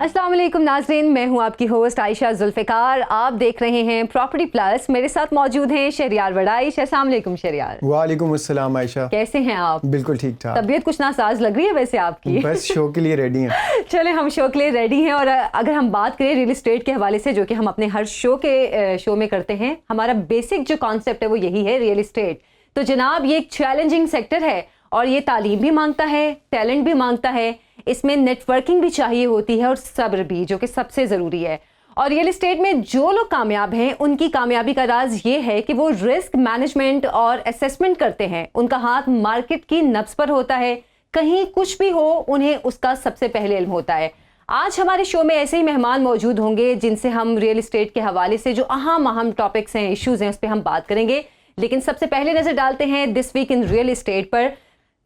अस्सलाम वालेकुम नाज़रीन, मैं हूं आपकी होस्ट आयशा जुल्फ़िकार। आप देख रहे हैं प्रॉपर्टी प्लस। मेरे साथ मौजूद हैं शहरियार वडाइश। अस्सलाम वालेकुम शहरियार। वालेकुम अस्सलाम आयशा। कैसे हैं आप? बिल्कुल ठीक ठाक। तबीयत कुछ नासाज लग रही है वैसे आपकी। बस शो के लिए रेडी हैं। चले हम शो के लिए रेडी हैं। और अगर हम बात करें रियल एस्टेट के हवाले से, जो कि हम अपने हर शो में करते हैं, हमारा बेसिक जो कॉन्सेप्ट है वो यही है, रियल एस्टेट। तो जनाब ये एक चैलेंजिंग सेक्टर है और ये तालीम भी मांगता है, टैलेंट भी मांगता है, इसमें नेटवर्किंग भी चाहिए होती है और सब्र भी, जो कि सबसे ज़रूरी है। और रियल एस्टेट में जो लोग कामयाब हैं उनकी कामयाबी का राज ये है कि वो रिस्क मैनेजमेंट और असेसमेंट करते हैं। उनका हाथ मार्केट की नब्ज पर होता है, कहीं कुछ भी हो उन्हें उसका सबसे पहले इल्म होता है। आज हमारे शो में ऐसे ही मेहमान मौजूद होंगे जिनसे हम रियल एस्टेट के हवाले से जो अहम टॉपिक्स हैं, इश्यूज़ हैं, उस पर हम बात करेंगे। लेकिन सबसे पहले नज़र डालते हैं this week in real estate पर।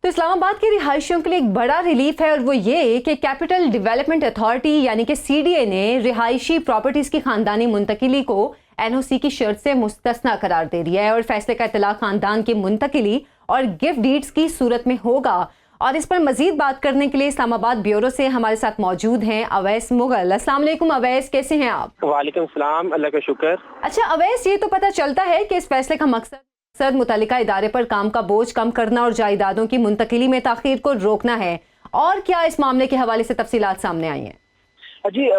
तो इस्लामाबाद के रिहायशियों के लिए एक बड़ा रिलीफ है और वो ये कि कैपिटल डेवलपमेंट अथॉरिटी यानी कि CDA ने रिहायशी प्रॉपर्टीज़ की ख़ानदानी मुंतकिली को NOC की शर्त से मुस्तस्ना करार दे दिया है और फैसले का इतला ख़ानदान की मुंतकिली और गिफ्ट डीड्स की सूरत में होगा। और इस पर मजीद बात करने के लिए इस्लामाबाद ब्यूरो से हमारे साथ मौजूद हैं अवैस मुगल। अस्सलाम वालेकुम अवैस, कैसे हैं आप? वालेकुम सलाम, अल्लाह का शुक्र। अच्छा अवैस, ये तो पता चलता है कि इस फैसले का मकसद मुतल्लिका इदारे पर काम का बोझ कम करना और जायदादों की मुंतकिली में ताखीर को रोकना है। और क्या इस मामले के हवाले से तफसीलात सामने आई हैं? जी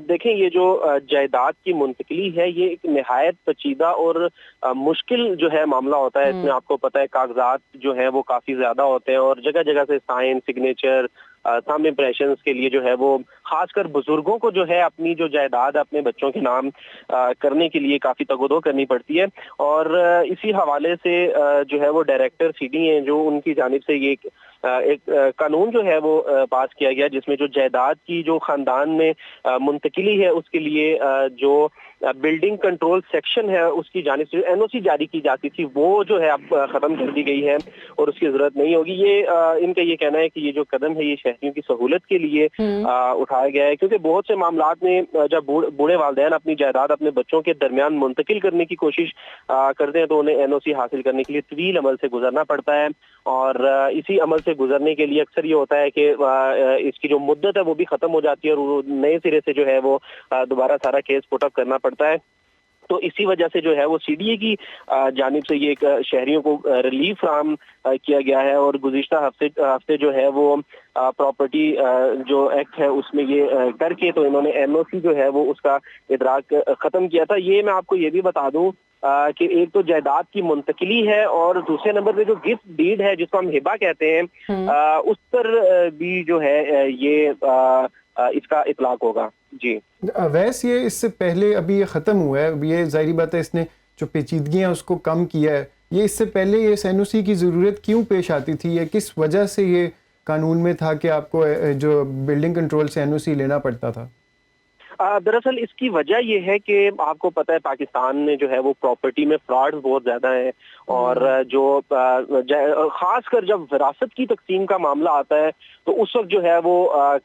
देखें, ये जो जायदाद की मुंतकिली है ये एक निहायत पेचीदा और मुश्किल जो है मामला होता है। इसमें आपको पता है कागजात जो है वो काफ़ी ज़्यादा होते हैं और जगह जगह से साइन, सिग्नेचर, सम इम्प्रेशंस के लिए जो है वो खासकर बुजुर्गों को जो है अपनी जो जायदाद अपने बच्चों के नाम करने के लिए काफ़ी तगोदो करनी पड़ती है। और इसी हवाले से जो है वो डायरेक्टर CD हैं, जो उनकी जानिब से ये एक कानून जो है वो पास किया गया जिसमें जो जायदाद की जो खानदान में मुंतकिली है उसके लिए जो बिल्डिंग कंट्रोल सेक्शन है उसकी जानिब से NOC जारी की जाती थी वो जो है अब ख़त्म कर दी गई है और उसकी ज़रूरत नहीं होगी। ये इनका ये कहना है कि ये जो कदम है ये शहरियों की सहूलत के लिए उठाया गया है, क्योंकि बहुत से मामलात में जब बूढ़े वालिदैन अपनी जायदाद अपने बच्चों के दरमियान मुंतकिल करने की कोशिश करते हैं तो उन्हें NOC हासिल करने के लिए तवील अमल से गुजरना पड़ता है। और इसी अमल से गुजरने के लिए अक्सर ये होता है कि इसकी जो मुद्दत है वो भी ख़त्म हो जाती है और वो नए सिरे से जो है वो दोबारा सारा केस पुटअप करना पड़ता है। तो इसी वजह से जो है वो CDA की जानिब से ये एक शहरियों को रिलीफ फराहम किया गया है। और गुज़िश्ता हफ्ते जो है वो प्रॉपर्टी जो एक्ट है उसमें ये करके तो इन्होंने NOC जो है वो उसका इदराक ख़त्म किया था। ये मैं आपको ये भी बता दूं कि एक तो जायदाद की मुंतकिली है और दूसरे नंबर पे जो गिफ्ट डीड है जिसको हम हिबा कहते हैं उस पर भी जो है ये इसका इतलाक होगा। जी वैसे ये इससे पहले अभी ये ख़त्म हुआ है, अभी ये जाहिर बात है इसने जो पेचीदगियाँ उसको कम किया है। ये इससे पहले ये NOC की ज़रूरत क्यों पेश आती थी, या किस वजह से ये कानून में था कि आपको जो बिल्डिंग कंट्रोल से NOC लेना पड़ता था? दरअसल इसकी वजह यह है कि आपको पता है पाकिस्तान में जो है वो प्रॉपर्टी में फ्रॉड बहुत ज़्यादा है और जो खासकर जब विरासत की तकसीम का मामला आता है तो उस वक्त जो है वो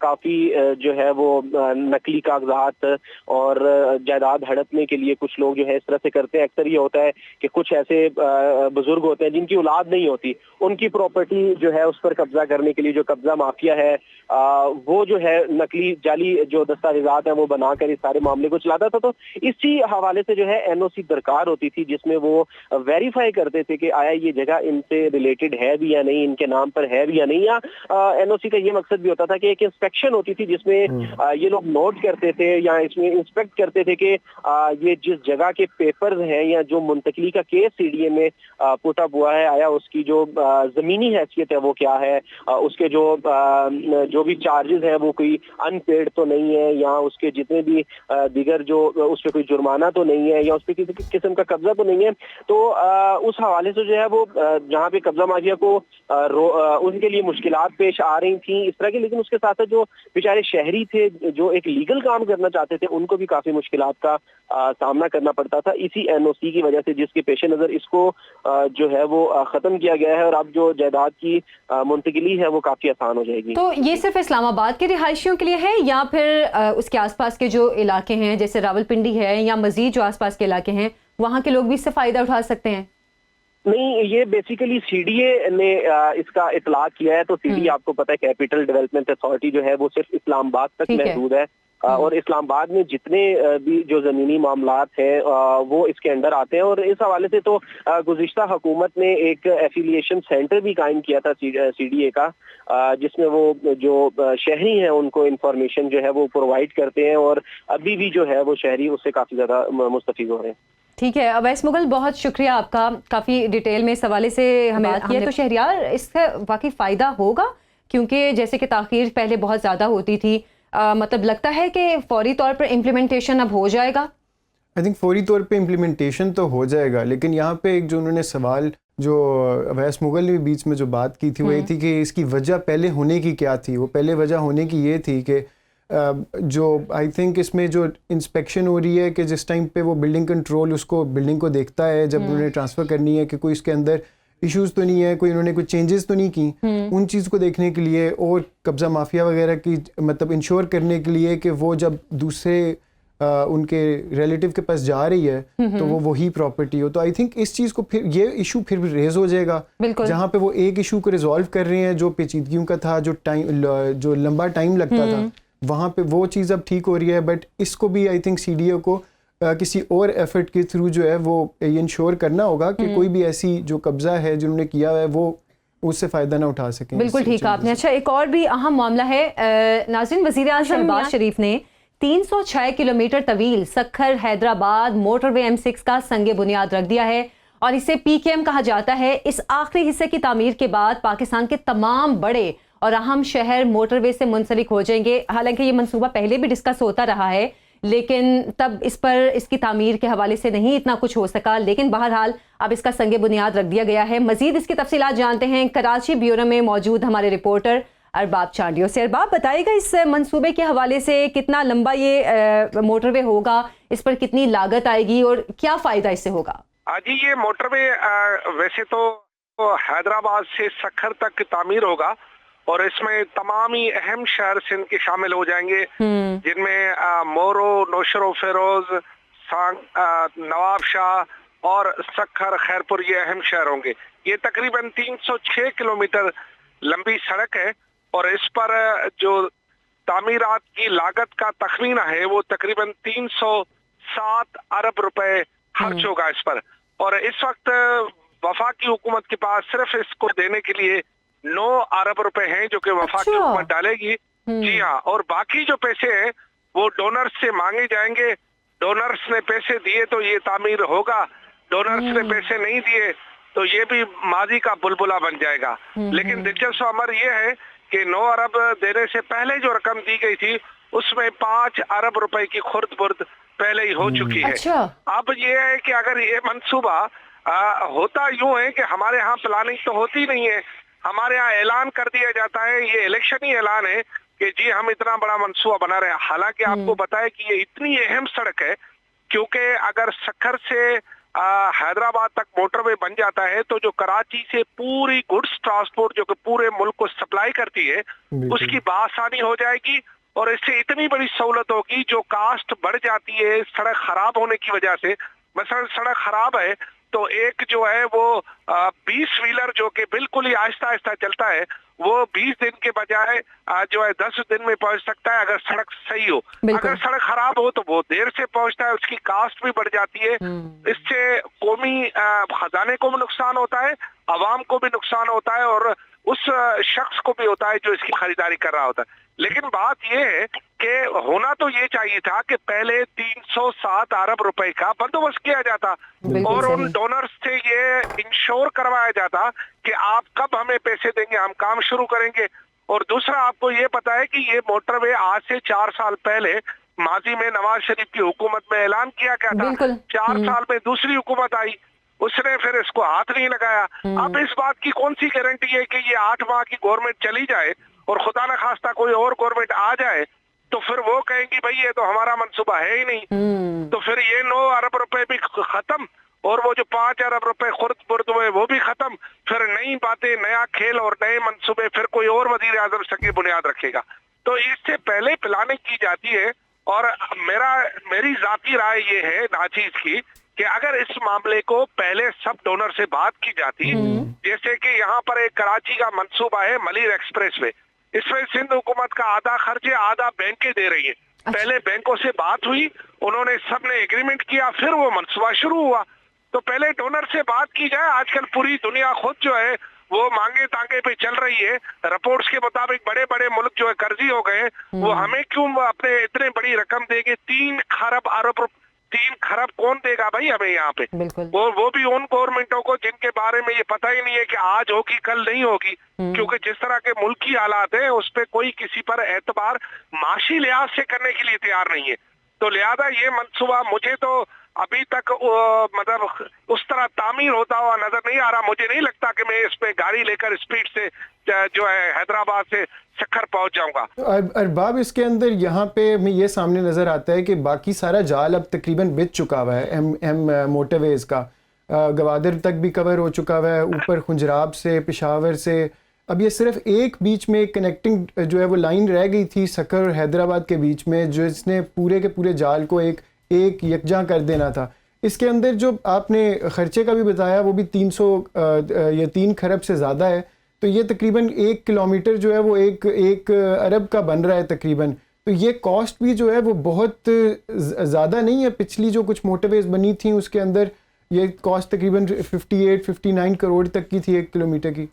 काफ़ी जो है वो नकली कागजात और जायदाद हड़पने के लिए कुछ लोग जो है इस तरह से करते हैं। अक्सर ये होता है कि कुछ ऐसे बुजुर्ग होते हैं जिनकी औलाद नहीं होती, उनकी प्रॉपर्टी जो है उस पर कब्जा करने के लिए जो कब्जा माफिया है वो जो है नकली जाली जो दस्तावेजात हैं वो बनाकर इस सारे मामले को चलाता था। तो इसी हवाले से जो है NOC दरकार होती थी जिसमें वो वेरीफाई करते थे कि आया ये जगह इनसे रिलेटेड है भी या नहीं, इनके नाम पर है भी या नहीं। या NOC का ये मकसद भी होता था कि एक इंस्पेक्शन होती थी जिसमें ये लोग नोट करते थे या इसमें इंस्पेक्ट करते थे कि ये जिस जगह के पेपर्स हैं या जो मुंतकिली का केस CDA में पुटअप हुआ है आया उसकी जो जमीनी हैसियत है वो क्या है, उसके जो भी चार्जेस है वो कोई अनपेड तो नहीं है, या उसके जितने भी दिगर जो उस पर कोई जुर्माना तो नहीं है, या उस पर किसी किस्म का कब्जा तो नहीं है। तो उस हवाले से जो है वो जहाँ पे कब्जा माफिया को उनके लिए मुश्किलात पेश आ रही थी इस तरह की, लेकिन उसके साथ जो बेचारे शहरी थे जो एक लीगल काम करना चाहते थे उनको भी काफी मुश्किलात का सामना करना पड़ता था इसी NOC की वजह से, जिसके पेश नज़र इसको जो है वो ख़त्म किया गया है और अब जो जायदाद की मुंतकिली है वो काफ़ी आसान हो जाएगी। तो ये सिर्फ इस्लामाबाद के रिहायशियों के लिए है या फिर उसके आसपास के जो इलाके हैं जैसे रावलपिंडी है या मजीद जो आसपास के इलाके हैं वहाँ के लोग भी इससे फ़ायदा उठा सकते हैं? नहीं, ये बेसिकली CDA ने इसका इतलाक किया है। तो CDA आपको पता है कैपिटल डेवलपमेंट अथॉरिटी जो है वो सिर्फ इस्लामाबाद तक महदूद है। और इस्लामाबाद में जितने भी जो जमीनी मामलात हैं वो इसके अंडर आते हैं। और इस हवाले से तो गुज़िश्ता हुकूमत ने एक एफिलिएशन सेंटर भी कायम किया था CDA का, जिसमें वो जो शहरी हैं उनको इंफॉर्मेशन जो है वो प्रोवाइड करते हैं, और अभी भी जो है वो शहरी उससे काफ़ी ज़्यादा मुस्तफ़ीद हो रहे हैं। ठीक है अवैस मुगल, बहुत शुक्रिया आपका, काफ़ी डिटेल में इस हवाले से हमें बात किया। तो शहरियार इसका वाकई फ़ायदा होगा, क्योंकि जैसे कि ताख़ीर पहले बहुत ज़्यादा होती थी, मतलब लगता है कि फौरी तौर पर इम्प्लीमेंटेशन अब हो जाएगा। आई थिंक फौरी तौर पे इम्प्लीमेंटेशन तो हो जाएगा, लेकिन यहाँ पे एक जो उन्होंने सवाल जो अवैस मुगल ने बीच में जो बात की थी वो ये थी कि इसकी वजह पहले होने की क्या थी। वो पहले वजह होने की ये थी कि जो आई थिंक इसमें जो इंस्पेक्शन हो रही है कि जिस टाइम पे वो बिल्डिंग कंट्रोल उसको बिल्डिंग को देखता है जब उन्होंने ट्रांसफ़र करनी है कि कोई इसके अंदर इश्यूज तो नहीं है, कोई उन्होंने कोई चेंजेस तो नहीं की, उन चीज़ को देखने के लिए और कब्ज़ा माफिया वगैरह की मतलब इंश्योर करने के लिए कि वो जब दूसरे उनके रिलेटिव के पास जा रही है तो वो वही प्रॉपर्टी हो। तो आई थिंक इस चीज़ को फिर ये इशू फिर रेज हो जाएगा, जहाँ पे वो एक इशू को रिजॉल्व कर रहे हैं जो पेचीदगियों का था, जो लंबा टाइम लगता था, वहाँ पे वो चीज़ अब ठीक हो रही है। बट इसको भी आई थिंक CDA को किसी और एफर्ट के थ्रू जो है वो ये इंश्योर करना होगा कि कोई भी ऐसी जो कब्जा है जिन्होंने किया है वो उससे फ़ायदा ना उठा सकें। बिल्कुल ठीक है आपने। अच्छा, एक और भी अहम मामला है नाज़रीन, वज़ीर आज़म शहबाज शरीफ ने 306 किलोमीटर तवील सक्खर हैदराबाद मोटरवे M6 का संगे बुनियाद रख दिया है, और इसे PKM कहा जाता है। इस आखिरी हिस्से की तामीर के बाद पाकिस्तान के तमाम बड़े और अहम शहर मोटरवे से मुंसलिक हो जाएंगे। हालांकि ये मंसूबा पहले भी डिस्कस होता रहा है, लेकिन तब इस पर इसकी तामीर के हवाले से नहीं इतना कुछ हो सका, लेकिन बहरहाल अब इसका संगे बुनियाद रख दिया गया है। मजीद इसकी तफसीलात जानते हैं कराची ब्यूरो में मौजूद हमारे रिपोर्टर अरबाब चांडियो से। अरबाब, बताइएगा इस मंसूबे के हवाले से कितना लंबा ये मोटरवे होगा, इस पर कितनी लागत आएगी और क्या फ़ायदा इससे होगा? जी, ये मोटरवे वैसे तो हैदराबाद से सक्खर तक की तामीर होगा, और इसमें तमाम ही अहम शहर सिंध के शामिल हो जाएंगे, जिनमें मोरो, नौशरो फेरोज, नवाब शाह और सक्खर, खैरपुर ये अहम शहर होंगे। ये तकरीबन 306 किलोमीटर लंबी सड़क है, और इस पर जो तामीरात की लागत का तखमीना है वो तकरीबन 307 अरब रुपए खर्च होगा इस पर। और इस वक्त वफाकी हुकूमत के पास सिर्फ इसको देने के लिए 9 अरब रुपए हैं जो कि वफाकी हुकूमत डालेगी। जी हाँ, और बाकी जो पैसे हैं वो डोनर्स से मांगे जाएंगे। डोनर्स ने पैसे दिए तो ये तामीर होगा, डोनर्स ने पैसे नहीं दिए तो ये भी माजी का बुलबुला बन जाएगा। लेकिन दिलचस्प अमर ये है कि 9 अरब देने से पहले जो रकम दी गई थी उसमें 5 अरब रुपए की खुर्द बुर्द पहले ही हो चुकी है। अब ये है कि अगर ये मंसूबा होता यूं है कि हमारे यहाँ प्लानिंग तो होती नहीं है, हमारे यहाँ ऐलान कर दिया जाता है, ये इलेक्शन ही ऐलान है कि जी हम इतना बड़ा मंसूबा बना रहे हैं। हालांकि आपको बताया कि ये इतनी अहम सड़क है, क्योंकि अगर सक्खर से हैदराबाद तक मोटरवे बन जाता है तो जो कराची से पूरी गुड्स ट्रांसपोर्ट जो कि पूरे मुल्क को सप्लाई करती है उसकी बासानी हो जाएगी, और इससे इतनी बड़ी सहूलत होगी। जो कास्ट बढ़ जाती है सड़क खराब होने की वजह से, मसलन सड़क खराब है तो एक जो है वो 20 व्हीलर जो कि बिल्कुल ही आहिस्ता आहिस्ता चलता है वो 20 दिन के बजाय जो है 10 दिन में पहुंच सकता है अगर सड़क सही हो। अगर सड़क खराब हो तो वो देर से पहुंचता है, उसकी कास्ट भी बढ़ जाती है। इससे कौमी खजाने को भी नुकसान होता है, अवाम को भी नुकसान होता है, और उस शख्स को भी होता है जो इसकी खरीदारी कर रहा होता है। लेकिन बात यह है कि होना तो ये चाहिए था कि पहले 307 अरब रुपए का बंदोबस्त किया जाता और उन डोनर्स से ये इंश्योर करवाया जाता कि आप कब हमें पैसे देंगे, हम काम शुरू करेंगे। और दूसरा, आपको ये पता है कि ये मोटरवे आज से 4 साल पहले माजी में नवाज शरीफ की हुकूमत में ऐलान किया गया था। 4 साल में दूसरी हुकूमत आई, उसने फिर इसको हाथ नहीं लगाया। अब इस बात की कौन सी गारंटी है कि ये 8 माह की गवर्नमेंट चली जाए और खुदा न खास्ता कोई और गवर्नमेंट आ जाए तो फिर वो कहेंगी भाई ये तो हमारा मंसूबा है ही नहीं, तो फिर ये 9 अरब रुपए भी खत्म और वो जो 5 अरब रुपए खुर्द बुर्द हुए वो भी खत्म। फिर नई बातें, नया खेल और नए मंसूबे फिर कोई और वजीर आजम सकी बुनियाद रखेगा। तो इससे पहले प्लानिंग की जाती है। और मेरी जाती राय ये है नाचीज की कि अगर इस मामले को पहले सब डोनर से बात की जाती, जैसे कि यहाँ पर एक कराची का मंसूबा है मलिर एक्सप्रेस वे, इसमें सिंध हुकूमत का आधा खर्च है, आधा बैंकें दे रही है। पहले बैंकों से बात हुई, उन्होंने सबने एग्रीमेंट किया, फिर वो मंसूबा शुरू हुआ। तो पहले डोनर से बात की जाए। आजकल पूरी दुनिया खुद जो है वो मांगे तांगे पे चल रही है। रिपोर्ट्स के मुताबिक बड़े बड़े मुल्क जो है कर्जी हो गए। वो हमें क्यों अपने इतने बड़ी रकम देंगे? 3 खरब अरब 3 खरब कौन देगा भाई हमें यहाँ पे? वो भी उन गवर्नमेंटों को जिनके बारे में ये पता ही नहीं है कि आज होगी कल नहीं होगी। क्योंकि जिस तरह के मुल्की हालात है उस पे कोई किसी पर एतबार माशी लिहाज से करने के लिए तैयार नहीं है। तो लिहाजा ये मंसूबा मुझे तो अभी तक मतलब उस तरह तामीर होता हुआ नजर नहीं आ रहा। मुझे नहीं लगता कि मैं इस पे गाड़ी लेकर स्पीड से जो है हैदराबाद से सक्खर पहुंच जाऊंगा। अरबाब, इसके अंदर यहाँ पे हमें ये सामने नजर आता है कि बाकी सारा जाल अब तकरीबन बिछ चुका हुआ है। एम मोटरवेज का गवादर तक भी कवर हो चुका हुआ है, ऊपर खुंजराब से पेशावर से। अब ये सिर्फ एक बीच में कनेक्टिंग जो है वो लाइन रह गई थी सक्खर और हैदराबाद के बीच में, जिसने पूरे के पूरे जाल को एक यकजा कर देना था। इसके अंदर जो आपने ख़र्चे का भी बताया वो भी 300 या 3 खरब से ज़्यादा है। तो ये तकरीबन 1 किलोमीटर जो है वो एक अरब का बन रहा है तकरीबन। तो ये कॉस्ट भी जो है वो बहुत ज़्यादा नहीं है। पिछली जो कुछ मोटरवेज बनी थी उसके अंदर ये कॉस्ट तकरीबन 58-59 करोड़ तक की थी 1 किलोमीटर की।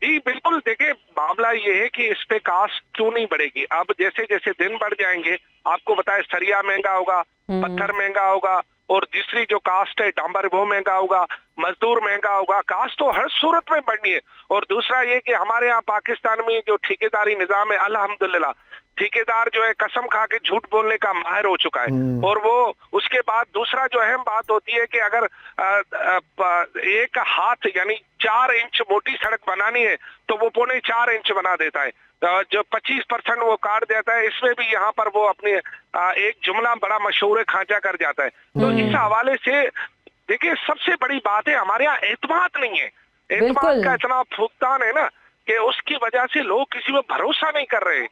जी बिल्कुल, देखिए मामला ये है कि इस पे कास्ट क्यों नहीं बढ़ेगी। अब जैसे जैसे दिन बढ़ जाएंगे, आपको बताए सरिया महंगा होगा, पत्थर महंगा होगा, और दूसरी जो कास्ट है डांबर वो महंगा होगा, मजदूर महंगा होगा। कास्ट तो हर सूरत में बढ़नी है। और दूसरा ये कि हमारे यहाँ पाकिस्तान में जो ठेकेदारी निजाम है, अल्हम्दुलिल्लाह ठेकेदार जो है कसम खा के झूठ बोलने का माहिर हो चुका है। और वो उसके बाद दूसरा जो अहम बात होती है कि अगर एक हाथ यानी 4 इंच मोटी सड़क बनानी है तो वो 4.25 इंच बना देता है। जो 25% वो काट देता है। इसमें भी यहाँ पर वो अपने एक जुमला बड़ा मशहूर खांचा कर जाता है। तो इस हवाले से देखिए सबसे बड़ी बात है हमारे यहाँ एतमाद नहीं है। एतमाद का इतना फुकदान है ना कि उसकी वजह से लोग किसी पर भरोसा नहीं कर रहे।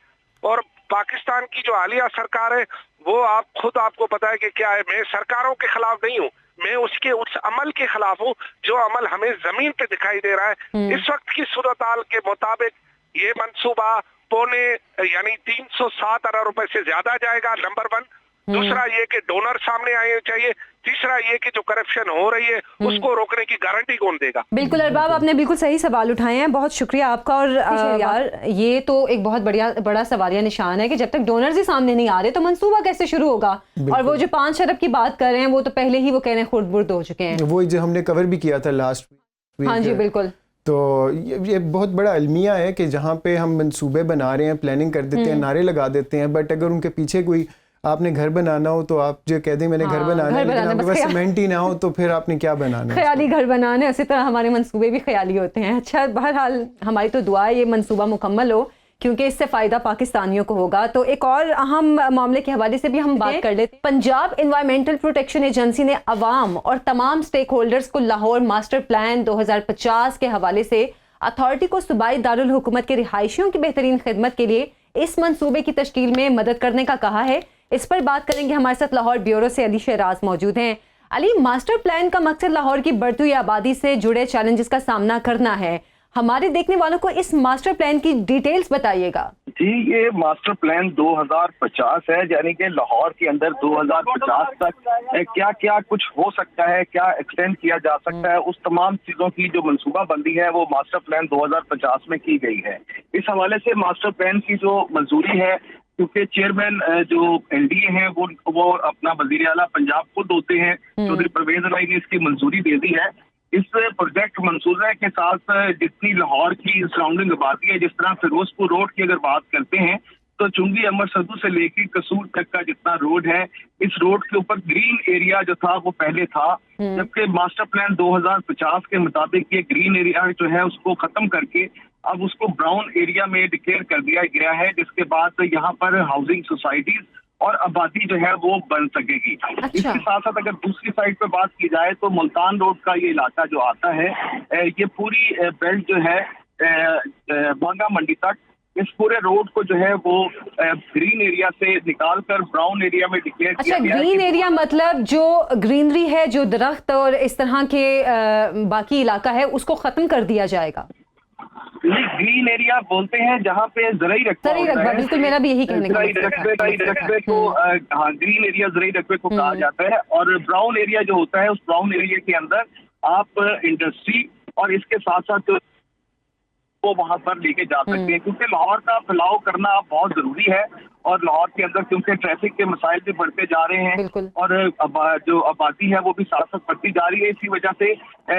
और पाकिस्तान की जो हालिया सरकार है वो आपको पता है कि क्या है। मैं सरकारों के खिलाफ नहीं हूँ, मैं उस अमल के खिलाफ हूँ जो अमल हमें जमीन पे दिखाई दे रहा है। इस वक्त की सूरत हाल के मुताबिक ये मंसूबा यानी 307 अरब रुपए से ज्यादा जाएगा, नंबर 1। दूसरा ये कि डोनर सामने आए चाहिए। तीसरा ये कि जो करप्शन हो रही है उसको रोकने की गारंटी कौन देगा। बिल्कुल अरबाब, आपने बिल्कुल सही सवाल उठाए हैं, बहुत शुक्रिया आपका। और यार ये तो एक बहुत बड़ा सवालिया निशान है कि जब तक डोनर्स ही सामने नहीं आ रहे तो मंसूबा कैसे शुरू होगा। और वो जो 5 अरब की बात कर रहे हैं वो तो पहले ही वो कह रहे हैं खुर्द-बुर्द हो चुके हैं। वो जो हमने कवर भी किया था लास्ट वीक। हाँ जी बिल्कुल। तो ये बहुत बड़ा अलमिया है कि जहाँ पे हम मंसूबे बना रहे हैं, प्लानिंग कर देते हैं, नारे लगा देते हैं, बट अगर उनके पीछे कोई आपने घर बनाना हो तो आप जो कह दें मैंने घर बनाना है, लेकिन आपके पास सीमेंट ही ना हो तो फिर आपने क्या बनाना है? ख्याली घर बनाना है। उसी तरह हमारे मंसूबे भी ख्याली होते हैं। अच्छा, बहरहाल हमारी तो दुआ है ये मंसूबा मुकम्मल हो क्योंकि इससे फ़ायदा पाकिस्तानियों को होगा। तो एक और अहम मामले के हवाले से भी हम बात कर लेते हैं। पंजाब इन्वायरमेंटल प्रोटेक्शन एजेंसी ने अवाम और तमाम स्टेक होल्डर्स को लाहौर मास्टर प्लान 2050 के हवाले से अथॉरिटी को सूबाई दारुल हुकूमत के रिहायशियों की बेहतरीन खिदमत के लिए इस मंसूबे की तश्कील में मदद करने का कहा है। इस पर बात करेंगे। हमारे साथ लाहौर ब्यूरो से अली शहराज मौजूद हैं। अली, मास्टर प्लान का मकसद लाहौर की बढ़ती हुई आबादी से जुड़े चैलेंजेस का सामना करना है। हमारे देखने वालों को इस मास्टर प्लान की डिटेल्स बताइएगा। जी, ये मास्टर प्लान 2050 है, यानी कि लाहौर के अंदर 2050 तक क्या क्या कुछ हो सकता है, क्या एक्सटेंड किया जा सकता है, उस तमाम चीजों की जो मंसूबा बंदी है वो मास्टर प्लान 2050 में की गई है। इस हवाले से मास्टर प्लान की जो मंजूरी है, क्योंकि चेयरमैन जो एनडीए हैं वो अपना वजीर आला पंजाब खुद होते हैं, चौधरी परवेज इलाही ने इसकी मंजूरी दे दी है। इस प्रोजेक्ट मंसूबे के साथ जितनी लाहौर की सराउंडिंग आबादी है, जिस तरह फिरोजपुर रोड की अगर बात करते हैं तो चुंगी अमर सदू से लेकर कसूर तक का जितना रोड है, इस रोड के ऊपर ग्रीन एरिया जो था वो पहले था, जबकि मास्टर प्लान 2050 के मुताबिक ये ग्रीन एरिया जो है उसको खत्म करके अब उसको ब्राउन एरिया में डिक्लेयर कर दिया गया है, जिसके बाद यहाँ पर हाउसिंग सोसाइटीज और आबादी जो है वो बन सकेगी। अच्छा। इसके साथ साथ अगर दूसरी साइड पे बात की जाए तो मुल्तान रोड का ये इलाका जो आता है, ये पूरी बेल्ट जो है बांगा मंडी तक, इस पूरे रोड को जो है वो ग्रीन एरिया से निकाल कर ब्राउन एरिया में डिक्लेयर किया गया है। ग्रीन एरिया मतलब जो ग्रीनरी है, जो दरख्त और इस तरह के बाकी इलाका है उसको खत्म कर दिया जाएगा। ग्रीन एरिया बोलते हैं जहाँ पे ज़राई रकबा ज़राई होता रकबा, है। बिल्कुल मेरा भी यही कहने का ज़राई मकसद था। रकबे को हाँ, ग्रीन एरिया ज़राई रकबे को कहा जाता है। और ब्राउन एरिया जो होता है, उस ब्राउन एरिया के अंदर आप इंडस्ट्री और इसके साथ साथ वो वहां पर लेके जा सकते हैं, क्योंकि लाहौर का फैलाव करना बहुत जरूरी है। और लाहौर के अंदर क्योंकि ट्रैफिक के मसाइल भी बढ़ते जा रहे हैं बिल्कुल। और जो आबादी है वो भी साथ साथ बढ़ती जा रही है, इसी वजह से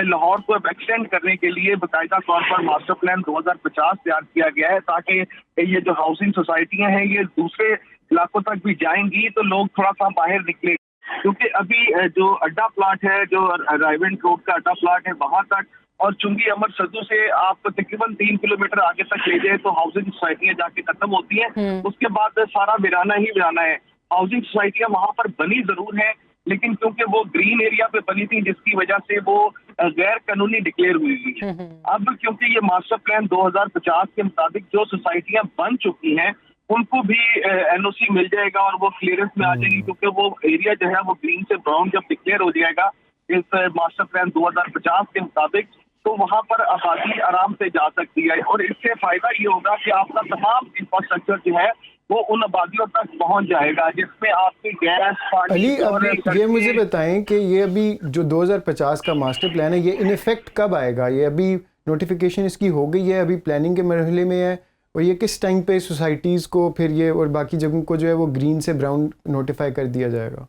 लाहौर को अब एक्सटेंड करने के लिए बाकायदा तौर पर मास्टर प्लान 2050 तैयार किया गया है, ताकि ये जो हाउसिंग सोसाइटियां हैं ये दूसरे इलाकों तक भी जाएंगी तो लोग थोड़ा सा बाहर निकले। क्योंकि अभी जो अड्डा प्लाट है, जो रायवेंट रोड का अड्डा प्लाट है, वहां तक और चुंगी अमर सद्दू से आप तकरीबन 3 किलोमीटर आगे तक ले जाए तो हाउसिंग सोसाइटियां जाके खत्म होती हैं। उसके बाद सारा वीराना ही वीराना है। हाउसिंग सोसाइटियां वहां पर बनी जरूर है, लेकिन क्योंकि वो ग्रीन एरिया पे बनी थी, जिसकी वजह से वो गैर कानूनी डिक्लेयर हुई है। अब क्योंकि ये मास्टर प्लान 2050 के मुताबिक जो सोसाइटियां बन चुकी हैं उनको भी एनओसी मिल जाएगा और वो क्लियरेंस में आ जाएगी, क्योंकि वो एरिया जो है वो ग्रीन से ब्राउन जब डिक्लेयर हो जाएगा इस मास्टर प्लान 2050 के मुताबिक, तो वहां पर आबादी आराम से जा सकती है। और इससे फायदा ये होगा कि आपका तमाम इंफ्रास्ट्रक्चर जो है वो उन आबादियों तक पहुंच जाएगा, जिसमें आपकी गैस, पानी अली, और अभी ये मुझे बताएं कि ये अभी जो 2050 का मास्टर प्लान है ये इन इफेक्ट कब आएगा? ये अभी नोटिफिकेशन इसकी हो गई है, अभी प्लानिंग के मरहले में है, और ये किस टाइम पे सोसाइटीज़ को फिर ये और बाकी जगहों को जो है वो ग्रीन से ब्राउन नोटिफाई कर दिया जाएगा?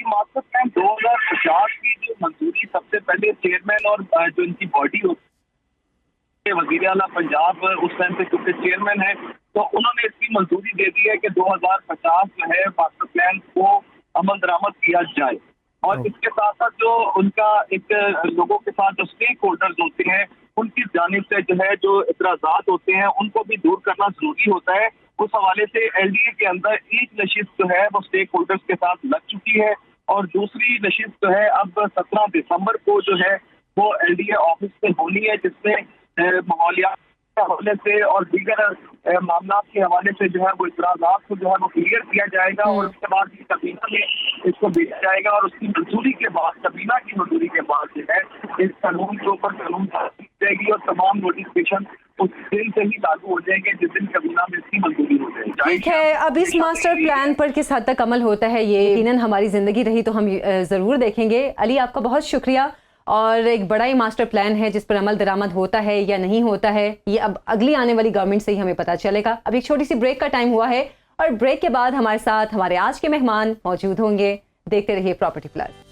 मास्टर प्लान 2050 की जो मंजूरी सबसे पहले चेयरमैन और जो इनकी बॉडी होती है वज़ीर आला पंजाब उस टाइम पे क्योंकि चेयरमैन है, तो उन्होंने इसकी मंजूरी दे दी है कि 2050 जो है मास्टर प्लान को अमल दरामद किया जाए। और इसके साथ साथ जो उनका एक लोगों के साथ जो स्टेक होल्डर्स होते हैं उनकी जानिब से जो है जो इतराज़ात होते हैं उनको भी दूर करना जरूरी होता है। उस हवाले से एलडीए के अंदर एक नशिस्त जो है वो स्टेक होल्डर्स के साथ लग चुकी है और दूसरी नशिस्त जो है अब 17 दिसंबर को जो है वो एलडीए ऑफिस में होनी है, जिसमें माहौलियात के हवाले से और दीगर मामला के हवाले से जो है वो इतराज़ात को जो है वो क्लियर किया जाएगा और उसके बाद कबीना में इसको भेजा जाएगा और उसकी मंजूरी के बाद, कबीना की मंजूरी के बाद जो है इस कानून के ऊपर कानून जाएगी और तमाम नोटिफिकेशन उस दिन से ही लागू हो जाएंगे जिस दिन कबीना में इसकी मंजूरी हो जाएगी। ठीक है, अब इस मास्टर प्लान पर किस हद तक अमल होता है ये यकीनन हमारी जिंदगी रही तो हम ज़रूर देखेंगे। अली, आपका बहुत शुक्रिया। और एक बड़ा ही मास्टर प्लान है जिस पर अमल दरामद होता है या नहीं होता है ये अब अगली आने वाली गवर्नमेंट से ही हमें पता चलेगा। अब एक छोटी सी ब्रेक का टाइम हुआ है और ब्रेक के बाद हमारे साथ हमारे आज के मेहमान मौजूद होंगे। देखते रहिए property plus.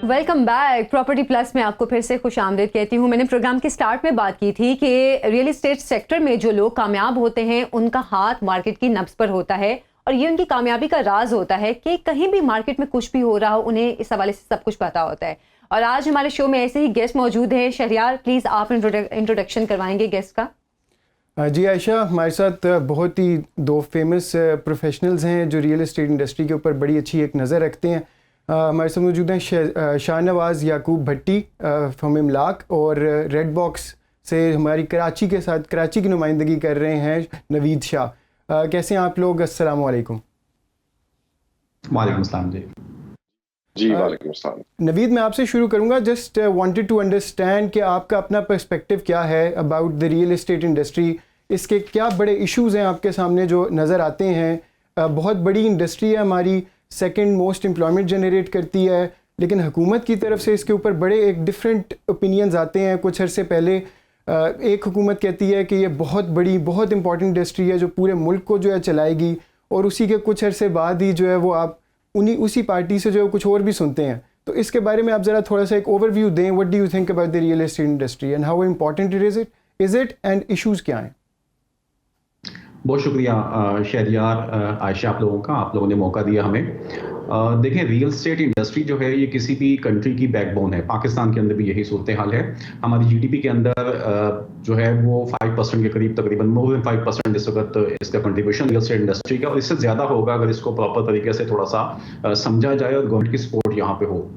Welcome back. Property plus में आपको फिर से खुश आमदीद कहती हूँ। मैंने प्रोग्राम के स्टार्ट में बात की थी कि रियल एस्टेट सेक्टर में जो लोग कामयाब होते हैं उनका हाथ मार्केट की नब्ज पर होता है और ये उनकी कामयाबी का राज होता है कि कहीं भी मार्केट में कुछ भी हो रहा हो उन्हें इस हवाले से सब कुछ पता होता है। और आज हमारे शो में ऐसे ही गेस्ट मौजूद हैं। शहरियार, प्लीज़ आप इंट्रोडक्शन करवाएंगे गेस्ट का। जी आयशा, हमारे साथ बहुत ही दो फेमस प्रोफेशनल्स हैं जो रियल एस्टेट इंडस्ट्री के ऊपर बड़ी अच्छी एक नज़र रखते हैं। हमारे साथ मौजूद हैं शाहनवाज याकूब भट्टी फ्रॉम इमलाक और रेड बॉक्स से हमारी कराची की नुमाइंदगी कर रहे हैं नवीद शाह। कैसे हैं आप लोग? अस्सलाम वालेकुम। वालेकुम अस्सलाम। जी वालेकुम अस्सलाम। नवीद, मैं आपसे शुरू करूंगा। जस्ट वांटेड टू अंडरस्टैंड कि आपका अपना पर्सपेक्टिव क्या है about the real estate industry. इसके क्या बड़े इश्यूज़ हैं आपके सामने जो नज़र आते हैं? बहुत बड़ी इंडस्ट्री है हमारी, सेकंड मोस्ट एम्प्लॉयमेंट जनरेट करती है, लेकिन हुकूमत की तरफ से इसके ऊपर बड़े एक डिफरेंट ओपिनियंस आते हैं। कुछ अरसे पहले एक हुकूमत कहती है कि ये बहुत बड़ी बहुत इंपॉर्टेंट इंडस्ट्री है जो पूरे मुल्क को जो है चलाएगी, और उसी के कुछ अरसे बाद ही जो है वो आप उसी पार्टी से जो है कुछ और भी सुनते हैं। तो इसके बारे में आप ज़रा थोड़ा सा एक ओवरव्यू दें। What do you think about the real estate industry and how important is it and issues क्या हैं? बहुत शुक्रिया शहरियार, आयशा, आप लोगों ने मौका दिया हमें। देखें, रियल एस्टेट इंडस्ट्री जो है ये किसी भी कंट्री की बैकबोन है। पाकिस्तान के अंदर भी यही सूरत हाल है। हमारी जीडीपी के अंदर जो है वो 5% के करीब, तकरीबन मोर देन 5% इस वक्त इसका कंट्रीब्यूशन रियल एस्टेट इंडस्ट्री का, और इससे ज़्यादा होगा अगर इसको प्रॉपर तरीके से थोड़ा सा समझा जाए और गवर्नमेंट की सपोर्ट यहाँ पे हो।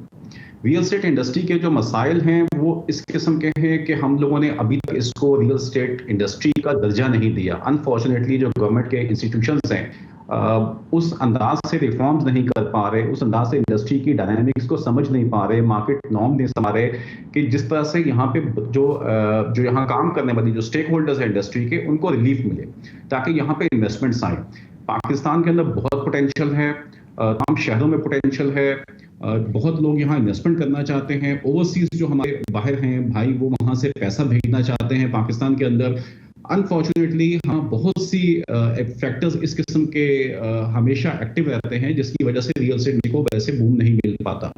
रियल एस्टेट इंडस्ट्री के जो मसाइल हैं वो इस किस्म के हैं कि हम लोगों ने अभी तक इसको रियल एस्टेट इंडस्ट्री का दर्जा नहीं दिया। अनफॉर्चुनेटली जो गवर्नमेंट के इंस्टीट्यूशंस हैं उस अंदाज से रिफॉर्म्स नहीं कर पा रहे, उस अंदाज से इंडस्ट्री की डायनामिक्स को समझ नहीं पा रहे, मार्केट नॉर्म नहीं समझ रहे कि जिस तरह से यहाँ पे जो यहाँ काम करने वाली जो स्टेक होल्डर्स हैं इंडस्ट्री के, उनको रिलीफ मिले ताकि यहाँ पे इन्वेस्टमेंट्स आए। पाकिस्तान के अंदर बहुत पोटेंशियल है, तमाम शहरों में पोटेंशियल है, बहुत लोग यहाँ इन्वेस्टमेंट करना चाहते हैं। ओवरसीज जो हमारे बाहर हैं भाई, वो वहां से पैसा भेजना चाहते हैं पाकिस्तान के अंदर। अनफॉर्चुनेटली हाँ, बहुत सी फैक्टर्स इस किस्म के हमेशा एक्टिव रहते हैं, जिसकी वजह से रियल एस्टेट को वैसे बूम नहीं मिल पाता।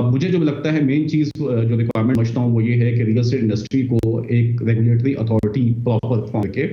मुझे जो लगता है मेन चीज जो रिक्वायरमेंट समझता हूँ वो ये है कि रियल एस्टेट इंडस्ट्री को एक रेगुलेटरी अथॉरिटी प्रॉपर फॉर्म के,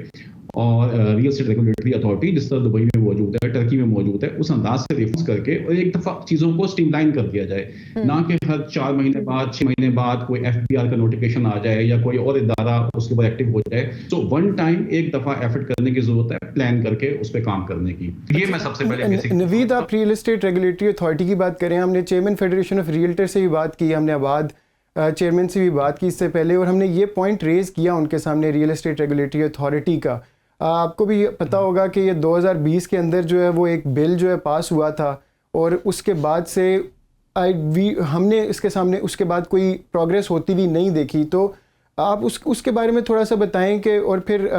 और रियल एस्टेट रेगुलेटरी अथॉरिटी जिस तरह दुबई में मौजूद है, टर्की में मौजूद है, उस अंदाज से रिफॉर्म्स करके और एक दफा चीजों को स्ट्रीमलाइन कर दिया जाए, ना कि हर 4 महीने बाद 6 महीने बाद कोई FPR का नोटिफिकेशन आ जाए या कोई और इदारा उसके ऊपर एक्टिव हो जाए। तो वन टाइम एक दफा एफर्ट करने की जरूरत है, प्लान करके उस पर काम करने की। ये मैं सबसे पहले नवीद, आप रियल एस्टेट रेगुलेटरी अथॉरिटी की बात करें, हमने चेयरमैन फेडरेशन ऑफ रियल्टर से भी बात की, हमने आबाद चेयरमैन से भी बात की इससे पहले, और हमने ये पॉइंट रेज किया उनके सामने रियल एस्टेट रेगुलेटरी अथॉरिटी का। आपको भी पता होगा कि ये 2020 के अंदर जो है वो एक बिल जो है पास हुआ था, और उसके बाद से हमने इसके सामने उसके बाद कोई प्रोग्रेस होती भी नहीं देखी। तो आप उसके बारे में थोड़ा सा बताएं कि, और फिर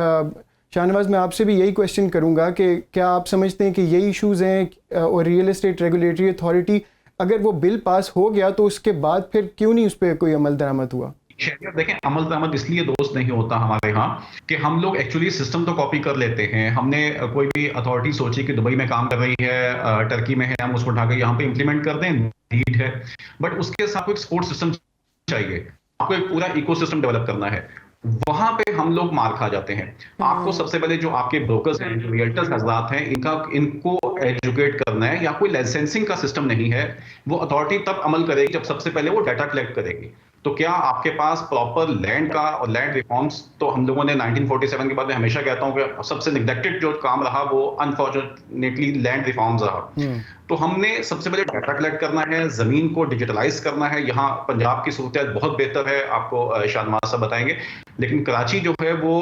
शाहनवाज मैं आपसे भी यही क्वेश्चन करूंगा कि क्या आप समझते हैं कि ये इश्यूज़ हैं, और रियल एस्टेट रेगुलेटरी अथॉरिटी अगर वो बिल पास हो गया तो उसके बाद फिर क्यों नहीं उस पर कोई अमल दरामद हुआ? देखें, अमल दरामद इसलिए दोस्त नहीं होता हमारे यहाँ कि हम लोग एक्चुअली सिस्टम तो कॉपी कर लेते हैं। हमने कोई भी अथॉरिटी सोची कि दुबई में काम कर रही है, टर्की में है, हम उसको उठा के यहाँ पे इंप्लीमेंट कर दें, नीड है, बट उसके साथ एक सपोर्ट सिस्टम चाहिए, आपको एक पूरा इकोसिस्टम डेवलप करना है। वहां पे हम लोग मार खा जाते हैं। आपको सबसे पहले जो आपके ब्रोकर्स हैं, जो रियल्टर्स हजरात हैं, इनको एजुकेट करना है, या कोई लाइसेंसिंग का सिस्टम नहीं है। वो अथॉरिटी तब अमल करेगी जब सबसे पहले वो डाटा कलेक्ट करेगी। तो क्या आपके पास प्रॉपर लैंड का, और लैंड रिफॉर्म्स तो हम लोगों ने 1947 के बाद में हमेशा कहता हूं कि सबसे निग्लेक्टेड जो काम रहा वो अनफॉर्चुनेटली लैंड रिफॉर्म्स रहा। तो हमने सबसे पहले डाटा कलेक्ट करना है, जमीन को डिजिटलाइज करना है। यहाँ पंजाब की सूरत बहुत बेहतर है, आपको शाहनवाज साहब बताएंगे, लेकिन कराची जो है वो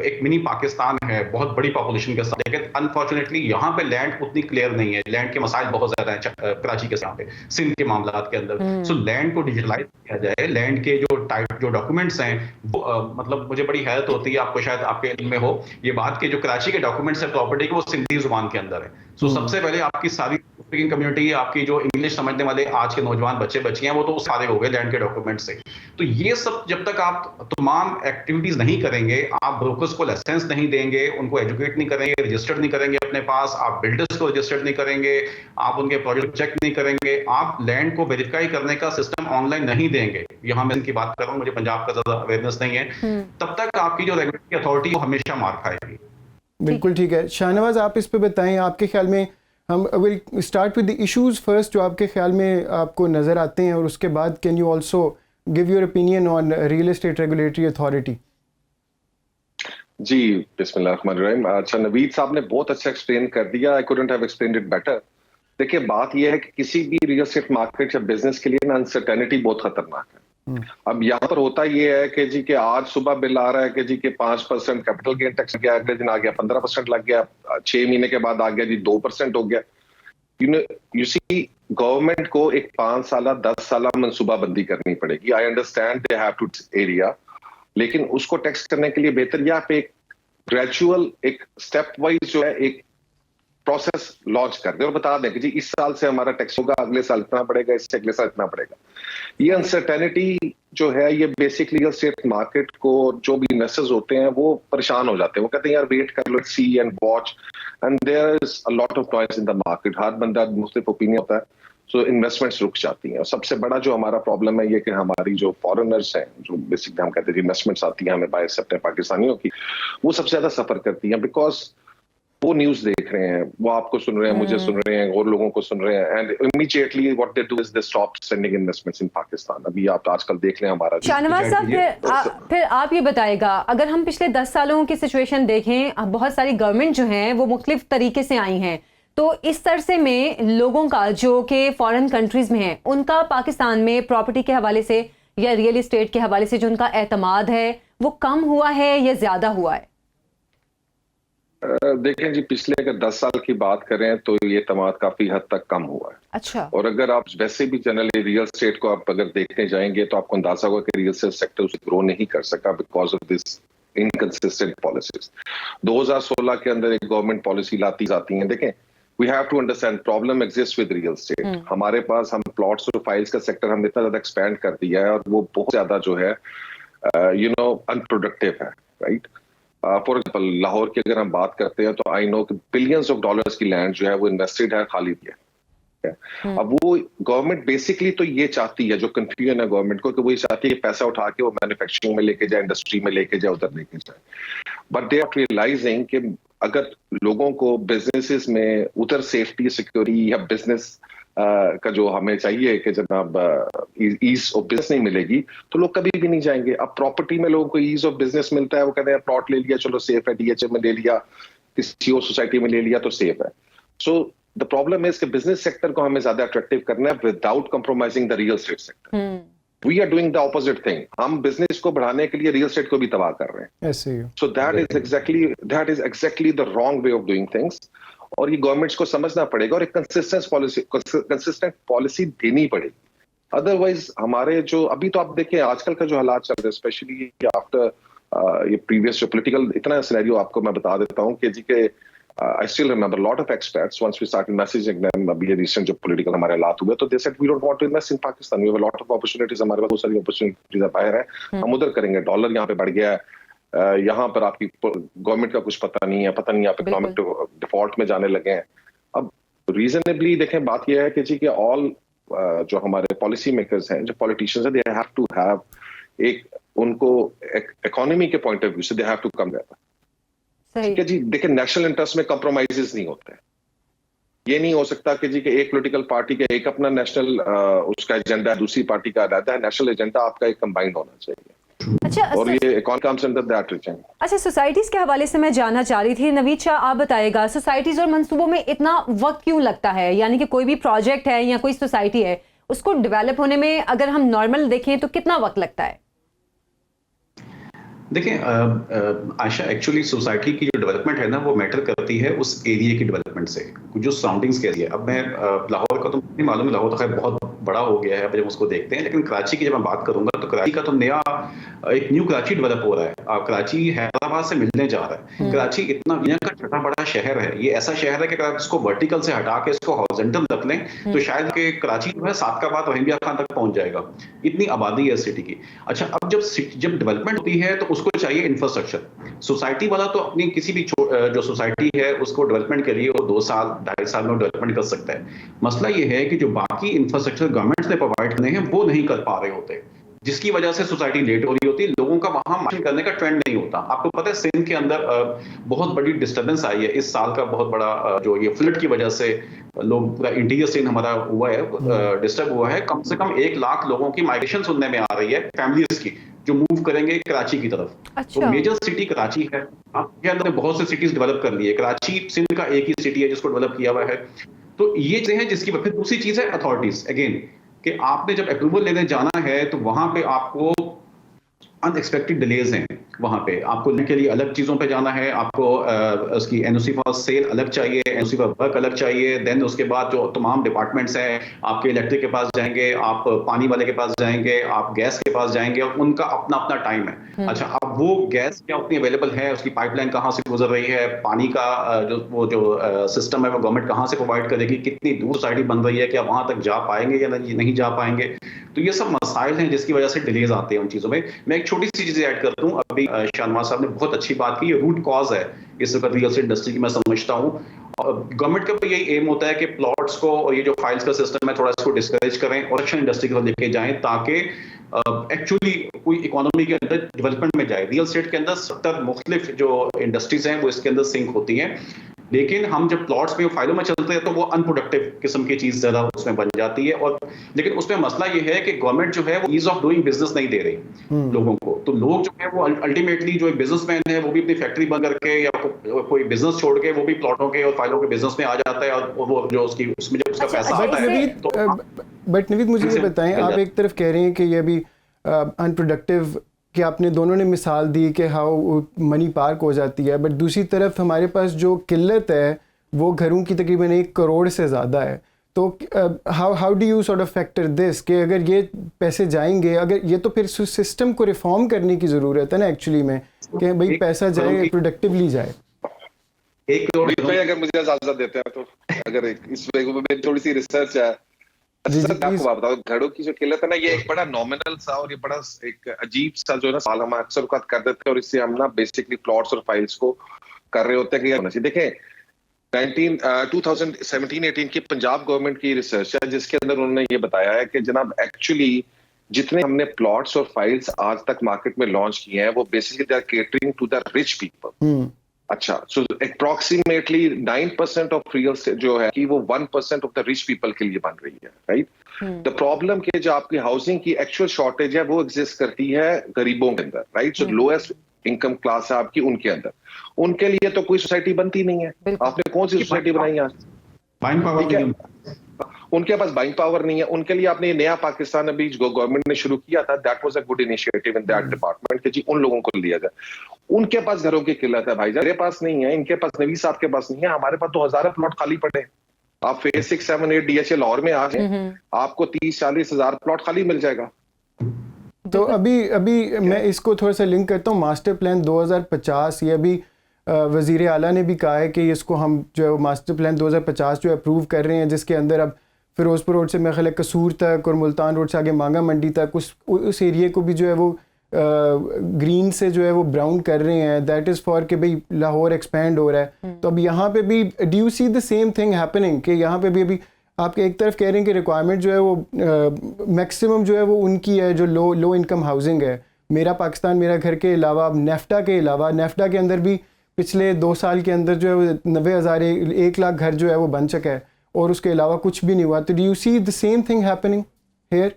एक मिनी पाकिस्तान है, बहुत बड़ी पॉपुलेशन के साथ, लेकिन अनफॉर्चुनेटली यहाँ पे लैंड उतनी क्लियर नहीं है, लैंड के मसाइल बहुत ज्यादा हैं कराची के साथ, सिंध के मामला के अंदर। सो लैंड को डिजिटलाइज किया जाए, लैंड के जो डॉक्यूमेंट्स हैं वो मतलब मुझे बड़ी हैरत होती है, आपको शायद आपके इल्म में हो ये बात कि जो कराची के डॉक्यूमेंट्स है प्रॉपर्टी के, वो सिंधी जुबान के अंदर है। सो सबसे पहले आपकी सारी स्पीकिंग कम्युनिटी, आपकी जो इंग्लिश समझने वाले आज के नौजवान बच्चे बच्चियां, वो तो सारे हो गए लैंड के डॉक्यूमेंट से। तो ये सब जब तक आप तमाम एक्टिविटीज नहीं करेंगे, आप ब्रोकर्स को लाइसेंस नहीं देंगे, उनको एजुकेट नहीं करेंगे, रजिस्टर्ड नहीं करेंगे अपने पास, आप बिल्डर्स को रजिस्टर्ड नहीं करेंगे, आप उनके प्रोजेक्ट चेक नहीं करेंगे, आप लैंड को वेरीफाई करने का सिस्टम ऑनलाइन नहीं देंगे, यहाँ मैं इनकी बात कर रहा हूँ, मुझे पंजाब का ज्यादा अवेयरनेस नहीं है, तब तक आपकी जो रेगुलेटरी अथॉरिटी हमेशा मार खाएगी। बिल्कुल ठीक है। शाहनवाज, आप इस पे बताएं, आपके ख्याल में हम will start with the issues first जो आपके ख्याल में आपको नज़र आते हैं, और उसके बाद can you also give your opinion on real estate regulatory authority. जी, बिस्मिल्लाहिर्रहमानिर्रहीम। अच्छा, नवीद साहब ने बहुत अच्छा एक्सप्लेन कर दिया, I couldn't have explained it better. देखिए, बात यह है कि किसी भी रियल एस्टेट मार्केट या बिजनेस के लिए ना अनसर्टेनिटी बहुत खतरनाक है। अब यहाँ पर होता ये है कि जी के आज सुबह बिल आ रहा है कि जी के 5% कैपिटल गेन टैक्स गया, अगले दिन आ गया 15% लग गया, 6 महीने के बाद आ गया जी 2% हो गया। यू सी, गवर्नमेंट को एक 5 साल 10 साल मनसूबाबंदी करनी पड़ेगी। I understand they have to area, लेकिन उसको टैक्स करने के लिए बेहतर या पे एक ग्रेजुअल, एक स्टेप वाइज जो है एक प्रोसेस लॉन्च कर दे और बता दें कि जी इस साल से हमारा टैक्स होगा, अगले साल इतना पड़ेगा, इससे अगले साल इतना पड़ेगा। ये अनसर्टेनिटी जो है ये बेसिकली रियल एस्टेट मार्केट को, जो भी इन्वेस्टर्स होते हैं वो परेशान हो जाते हैं। वो कहते हैं यार वेट कर लो, see and watch, and there is a lot of noise in the market. हर बंदा मुख्तलिफ ओपिनियन होता है, सो इन्वेस्टमेंट्स रुक जाती हैं। और सबसे बड़ा जो हमारा प्रॉब्लम है ये कि हमारी जो फॉरेनर्स हैं, जो बेसिकली हम कहते हैं इन्वेस्टमेंट्स आती हैं हमें बाय से अपने पाकिस्तानियों की, वो सबसे ज्यादा सफर करती हैं, बिकॉज वो न्यूज देख रहे हैं, वो आपको सुन रहे हैं, मुझे सुन रहे हैं, और लोगों को सुन रहे हैं, and immediately what they do is they stop sending investments in Pakistan. अभी आप आजकल देख लें हमारा शाहनवाज साहब, फिर आप ये बताएगा, अगर हम पिछले 10 सालों की सिचुएशन देखें, बहुत सारी गवर्नमेंट जो हैं वो मुख्तलिफ तरीके से आई हैं, तो इस तरह में लोगों का जो कि फॉरेन कंट्रीज में है, उनका पाकिस्तान में प्रॉपर्टी के हवाले से या रियल एस्टेट के हवाले से जो उनका एतमाद है वो कम हुआ है या ज्यादा हुआ है? देखें जी, पिछले अगर 10 साल की बात करें तो ये तमाद काफी हद तक कम हुआ है। अच्छा। और अगर आप वैसे भी जनरली रियल स्टेट को आप अगर देखने जाएंगे तो आपको अंदाजा होगा कि रियल स्टेट सेक्टर उसे ग्रो नहीं कर सका because of this inconsistent policies. 2016 के अंदर एक गवर्नमेंट पॉलिसी लाती जाती है। देखें, we have to understand problem exist with real estate. हमारे पास हम प्लॉट्स और फाइल्स का सेक्टर हमने इतना ज्यादा एक्सपैंड कर दिया है और वो बहुत ज्यादा जो है अनप्रोडक्टिव है, राइट। फॉर एग्जाम्पल लाहौर की अगर हम बात करते हैं तो आई नो कि बिलियंस ऑफ डॉलर्स की लैंड जो है वो इन्वेस्टेड है, खाली भी है। अब वो गवर्नमेंट बेसिकली तो ये चाहती है, जो कंफ्यूजन है गवर्नमेंट को, कि वो ये चाहती है कि पैसा उठा के वो मैन्युफैक्चरिंग में लेके जाए, इंडस्ट्री में लेके जाए, उधर लेके जाए। बट दे आर रियलाइजिंग कि अगर लोगों को बिजनेसेस में उधर सेफ्टी सिक्योरिटी या बिजनेस का जो हमें चाहिए कि जनाब ईज ऑफ बिजनेस नहीं मिलेगी तो लोग कभी भी नहीं जाएंगे। अब प्रॉपर्टी में लोगों को ईज ऑफ बिजनेस मिलता है, वो कहते हैं प्लॉट ले लिया चलो सेफ है, डीएचए में ले लिया, किसी और सोसाइटी में ले लिया तो सेफ है। सो द प्रॉब्लम इज कि बिजनेस सेक्टर को हमें ज्यादा अट्रैक्टिव करना है without compromising the real estate sector. We are doing the opposite thing. हम बिजनेस को बढ़ाने के लिए रियल एस्टेट को भी तबाह कर रहे हैं। So that is exactly the wrong way of doing things. और ये गवर्नमेंट्स को समझना पड़ेगा और एक कंसिस्टेंट पॉलिसी देनी पड़ेगी। अदरवाइज हमारे जो अभी तो आप देखें आजकल का जो हालात चल रहे हैं, स्पेशली आफ्टर ये प्रीवियस जो पॉलिटिकल इतना सिनेरियो आपको मैं बता देता हूं कि जी के I still remember lot of experts once we started messaging them, अभी ये रिसेंट जो पॉलिटिकल हमारे हालात हुए तो they said we don't want to invest in Pakistan, we have a lot of opportunities, हमारे पास बहुत सारी अपॉर्चुनिटीज बाहर है, हम उधर करेंगे। डॉलर यहाँ पे बढ़ गया है, यहाँ पर आपकी गवर्नमेंट का कुछ पता नहीं है, पता नहीं आप इकोनॉमिक डिफॉल्ट में जाने लगे हैं। अब रीजनेबली देखें, बात यह है कि जी कि ऑल जो हमारे पॉलिसी मेकर्स हैं, जो पॉलिटिशियंस हैं, दे हैव टू हैव एक उनको इकोनॉमी के पॉइंट ऑफ व्यू से they have to come together. ठीक है जी। देखिए, नेशनल इंटरेस्ट में कॉम्प्रोमाइजेस नहीं होते। ये नहीं हो सकता कि जी कि एक पॉलिटिकल पार्टी का एक अपना नेशनल उसका एजेंडा है, दूसरी पार्टी का रहता है। नेशनल एजेंडा आपका एक कंबाइंड होना चाहिए। अच्छा, और ये कॉन्कम्स अंडर दैट रीजन। अच्छा, सोसाइटीज के हवाले से मैं जानना चाह रही थी, नवीद शाह आप बताएगा, सोसाइटीज और मंसूबों में इतना वक्त क्यों लगता है? यानी कि कोई भी प्रोजेक्ट है या कोई सोसाइटी है, उसको डेवलप होने में अगर हम नॉर्मल देखें तो कितना वक्त लगता है? देखिए आयशा, एक्चुअली सोसाइटी की जो डेवलपमेंट है ना, वो मैटर करती है उस एरिया की डेवलपमेंट से, जो सराउंडिंग्स के एरिया। अब मैं लाहौर का तो नहीं मालूम, लाहौर तो खैर बहुत बड़ा हो गया है जब उसको देखते हैं, लेकिन कराची की जब मैं बात करूंगा तो कराची का तो नया एक न्यू कराची डेवलप हो रहा है। कराची हैदराबाद से मिलने जा रहा है। कराची इतना दुनिया का छठा बड़ा शहर है। ये ऐसा शहर है कि अगर इसको वर्टिकल से हटा के इसको हॉरिजॉन्टल रख लें तो शायद कि कराची जो है सादकाबाद रहीमिया खान तक पहुंच जाएगा, इतनी आबादी है सिटी की। अच्छा, अब जब डेवलपमेंट होती है तो उसको चाहिए इंफ्रास्ट्रक्चर। सोसाइटी वाला तो अपनी किसी भी जो सोसाइटी है उसको डेवलपमेंट के लिए वो 2 साल 2.5 साल में डेवलपमेंट कर सकता है। मसला ये है कि जो बाकी इंफ्रास्ट्रक्चर गवर्नमेंट ने प्रोवाइड करने हैं वो नहीं कर पा रहे होते, जिसकी वजह से सोसाइटी लेट हो रही होती है, लोगों का वहां माइग्रेशन करने का ट्रेंड नहीं होता। आपको पता है सिंध के अंदर बहुत बड़ी डिस्टर्बेंस आई है इस साल का, बहुत बड़ा जो ये फ्लड की वजह से लोग पूरा इंटीरियर सिंध हमारा हुआ है, डिस्टर्ब हुआ है। कम से कम 1 लाख लोगों की माइग्रेशन सुनने में आ रही है, फैमिलीज की, जो मूव करेंगे कराची की तरफ। अच्छा। तो मेजर सिटी कराची है, आपके अंदर बहुत से सिटीज डेवलप कर ली है। कराची सिंध का एक ही सिटी है जिसको डेवलप किया हुआ है। तो ये चीजें हैं जिसकी फिर दूसरी चीज है अथॉरिटीज, अगेन कि आपने जब अप्रूवल लेने जाना है तो वहां पे आपको अनएक्सपेक्टेड डिलेज हैं। वहां पे आपको लेने के लिए अलग चीजों पे जाना है, आपको उसकी एनओसी फॉर सेल अलग चाहिए, एनओसी फॉर वर्क अलग चाहिए। देन उसके बाद जो तमाम डिपार्टमेंट्स हैं, आपके इलेक्ट्रिक के पास जाएंगे, आप पानी वाले के पास जाएंगे, आप गैस के पास जाएंगे, और उनका अपना अपना टाइम है। अच्छा, अब वो गैस क्या उतनी अवेलेबल है, उसकी पाइपलाइन कहाँ से गुजर रही है, पानी का जो सिस्टम है वो गवर्नमेंट कहाँ से प्रोवाइड करेगी, कितनी दूर सोसाइटी बन रही है, क्या वहां तक जा पाएंगे या नहीं जा पाएंगे। तो ये सब मसाइल हैं जिसकी वजह से डिलेज आते हैं उन चीजों में। मैं एक छोटी सी चीज ऐड कर दूं, अभी शाहनवाज साहब ने बहुत अच्छी बात की, ये रूट कॉज है इस वक्त रियल एस्टेट इंडस्ट्री की, मैं समझता हूँ। गवर्नमेंट का भी यही एम होता है कि प्लॉट्स को और ये जो फाइल्स का सिस्टम है थोड़ा इसको डिस्करेज करें और अच्छा इंडस्ट्री की तरफ लेके जाएं, ताकि एक्चुअली कोई इकोनॉमी के अंदर डेवलपमेंट में जाए। रियल एस्टेट के अंदर 70 मुख्तलिफ जो इंडस्ट्रीज हैं वो इसके अंदर सिंक होती हैं, लेकिन हम जब प्लॉट्स में फाइलों में चलते हैं तो वो अनप्रोडक्टिव किस्म की चीज ज्यादा उसमें बन जाती है। और लेकिन उसमें मसला ये है कि गवर्नमेंट जो है वो ईज ऑफ डूइंग बिजनेस नहीं दे रही लोगों को। तो लोग जो है वो अल्टीमेटली जो एक बिजनेसमैन है वो भी अपनी फैक्ट्री बंद करके या कोई बिजनेस छोड़ के वो भी प्लॉटों के और फाइलों के बिजनेस में आ जाता है, और वो जो उसकी उसमें जब उसका पैसा आता है। बट नवीद मुझे ये बताएं, आप एक तरफ कह रहे हैं कि ये अभी अनप्रोडक्टिव कि आपने दोनों ने मिसाल दी कि हाउ मनी पार्क हो जाती है, बट दूसरी तरफ हमारे पास जो किल्लत है वो घरों की तकरीबन 1 करोड़ से ज़्यादा है। तो how do you sort of factor this कि अगर ये पैसे जाएंगे, अगर ये तो फिर सिस्टम को रिफॉर्म करने की ज़रूरत है ना एक्चुअली में, कि भाई पैसा जाए प्रोडक्टिवली जाए। 1 करोड़ अगर मुझे इजाजत देते हैं तो, अगर इस में थोड़ी सी रिसर्च है। आपको बता दो, घरों की जो किल्लत है ना, ये एक बड़ा नॉमिनल सा और ये बड़ा एक अजीब सा जो है ना सवाल हम अक्सर कर देते हैं, और इससे हम ना बेसिकली प्लॉट्स और फाइल्स को कर रहे होते हैं कि होना चाहिए। देखें 2017-18 की पंजाब गवर्नमेंट की रिसर्च है जिसके अंदर उन्होंने ये बताया है कि जनाब एक्चुअली जितने हमने प्लॉट्स और फाइल्स आज तक मार्केट में लॉन्च किए हैं वो basically they are catering to the rich people. अच्छा, so approximately 9% of real estate जो है कि वो 1% ऑफ द रिच पीपल के लिए बन रही है, राइट। द प्रॉब्लम के जो आपकी हाउसिंग की एक्चुअल शॉर्टेज है वो एग्जिस्ट करती है गरीबों के अंदर, राइट। सो लोएस्ट इनकम क्लास है आपकी, उनके अंदर, उनके लिए तो कोई सोसाइटी बनती नहीं है। आपने कौन सी सोसाइटी बनाई आज? बाइंग पावर, उनके पास बाइंग पावर नहीं है। उनके लिए आपने ये नया पाकिस्तान अभी जो गवर्नमेंट ने शुरू किया था, that was a good initiative in that department कि जी उन लोगों को लिया जाए। उनके पास घरों की किल्लत है भाईजान, मेरे पास नहीं है, इनके पास, नबी साहब के पास नहीं है। हमारे पास तो हजारों प्लॉट खाली पड़े। आप फेज 6, 7, 8 DHA लाहौर में आ जाए, आपको 30-40 हजार प्लॉट खाली मिल जाएगा। तो अभी मैं इसको थोड़ा सा लिंक करता हूँ मास्टर प्लान 2050। ये अभी वज़ीर आला ने भी कहा है कि इसको हम जो है मास्टर प्लान 2050 जो अप्रूव कर रहे हैं, जिसके अंदर अब फिरोजपुर रोड से मेरे ख्याल कसूर तक और मुल्तान रोड से आगे मांगा मंडी तक उस एरिया को भी जो है वो ग्रीन से जो है वो ब्राउन कर रहे हैं। दैट इज़ फॉर कि भाई लाहौर एक्सपैंड हो रहा है। तो अब यहाँ पे भी do you see the same thing happening कि यहाँ पे भी अभी आपके एक तरफ कह रहे हैं कि रिक्वायरमेंट जो है वो मैक्सिमम जो है वो उनकी है जो लो इनकम हाउसिंग है। मेरा पाकिस्तान मेरा घर के अलावा नेफ्टा के अलावा, नेफ्टा के अंदर भी पिछले 2 साल के अंदर जो है वो 90,000 1 लाख घर जो है वो बन चुका है और उसके अलावा कुछ भी नहीं हुआ। तो do you see the same thing happening here?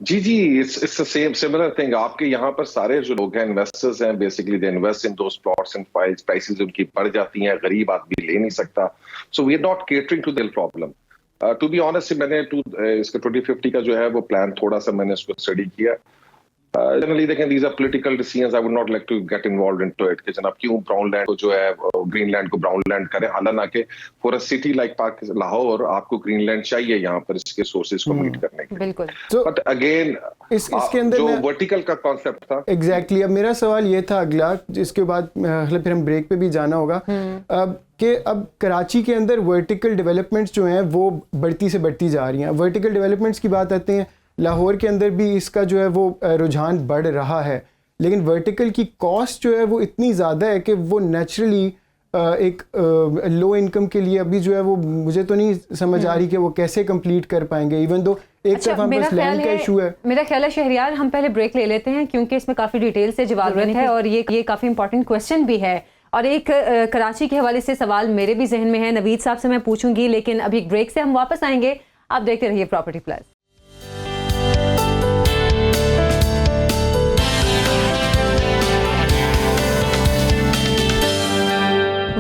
जी, it's the same similar thing. आपके यहाँ पर सारे जो लोग हैं इन्वेस्टर्स हैं, basically they invest in those plots and files, prices उनकी बढ़ जाती हैं, गरीब आदमी ले नहीं सकता। So we are not catering to this problem. To be honest, मैंने इसका 2050 का जो है वो प्लान थोड़ा सा मैंने इसको स्टडी किया। जनरली देखें, these are political decisions, I would not like to get involved into it कि जनाब क्यों ब्राउन लैंड को जो है ग्रीन लैंड को ब्राउन लैंड करें। हालांकि for a city like Lahore आपको ग्रीन लैंड चाहिए यहाँ पर इसके सोर्सेज को मीट करने के लिए। बिल्कुल। बट अगेन इसके अंदर जो वर्टिकल का कॉन्सेप्ट था, एग्जैक्टली अब मेरा सवाल ये था अगला, जिसके बाद फिर हम ब्रेक पे भी जाना होगा, कि अब कराची के अंदर वर्टिकल डेवलपमेंट्स जो हैं वो बढ़ती से बढ़ती जा रही हैं। वर्टिकल डेवलपमेंट्स की बात आते हैं, लाहौर के अंदर भी इसका जो है वो रुझान बढ़ रहा है, लेकिन वर्टिकल की कॉस्ट जो है वो इतनी ज़्यादा है कि वो नेचुरली एक लो इनकम के लिए अभी जो है वो मुझे तो नहीं समझ आ रही कि वो कैसे कंप्लीट कर पाएंगे, इवन दो एक तरफ हम बस लैंड का इशू है। मेरा ख्याल है शहरियार, हम पहले ब्रेक ले लेते हैं क्योंकि इसमें काफ़ी डिटेल से जवाब है और ये काफ़ी इंपॉर्टेंट क्वेश्चन भी है। और एक कराची के हवाले से सवाल मेरे भी जहन में है, नवीद साहब से मैं पूछूंगी, लेकिन अभी ब्रेक से हम वापस आएंगे। आप देखते रहिए property plus.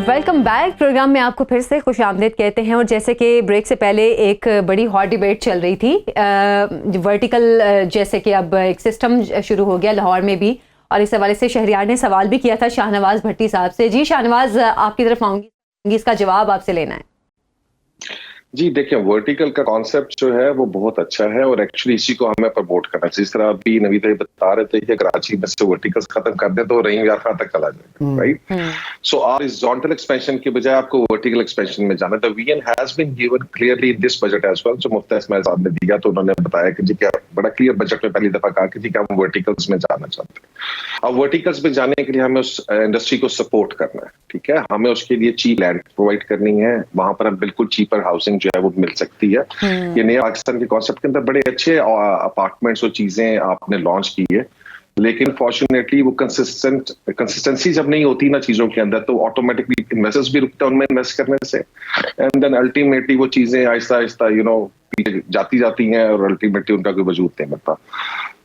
Welcome back. Program में आपको फिर से खुश आमदीद कहते हैं। और जैसे कि ब्रेक से पहले एक बड़ी हॉट डिबेट चल रही थी वर्टिकल, जैसे कि अब एक सिस्टम शुरू हो गया लाहौर में भी, और इस हवाले से शहरियार ने सवाल भी किया था शाहनवाज भट्टी साहब से। जी शाहनवाज, आपकी तरफ आऊँगी, इसका जवाब आपसे लेना है। जी देखिए, वर्टिकल का कॉन्सेप्ट जो है वो बहुत अच्छा है और एक्चुअली इसी को हमें प्रमोट करना चाहिए। जिस तरह अभी नवीद भाई बता रहे थे कि कराची में से वर्टिकल्स खत्म कर दे तो रहीम यार खां तक चला जाएगा, राइट। सो आप इस हॉरिजॉन्टल एक्सपेंशन के बजाय आपको वर्टिकल एक्सपेंशन में जाना। The vision has been given clearly in this budget as well. जो मुफ्ती इस्माइल साहब ने दिया तो उन्होंने बताया कि जी क्या बड़ा क्लियर बजट में पहली दफा कहा कि जी हम वर्टिकल्स में जाना चाहते हैं। अब वर्टिकल्स में जाने के लिए हमें उस इंडस्ट्री को सपोर्ट करना है, ठीक है। हमें उसके लिए चीप लैंड प्रोवाइड करनी है, वहां पर हम बिल्कुल चीपर हाउसिंग जो है वो मिल सकती है। ये नया पाकिस्तान के कॉन्सेप्ट के अंदर बड़े अच्छे अपार्टमेंट्स और चीजें आपने लॉन्च की है, लेकिन फॉर्चुनेटली वो कंसिस्टेंसी जब नहीं होती ना चीजों के अंदर, तो ऑटोमेटिकली इन्वेस्टर्स भी रुकते हैं उनमें इन्वेस्ट करने से, एंड देन अल्टीमेटली वो चीजें आहिस्ता आहिस्ता पीछे जाती हैं और अल्टीमेटली उनका कोई वजूद नहीं बनता।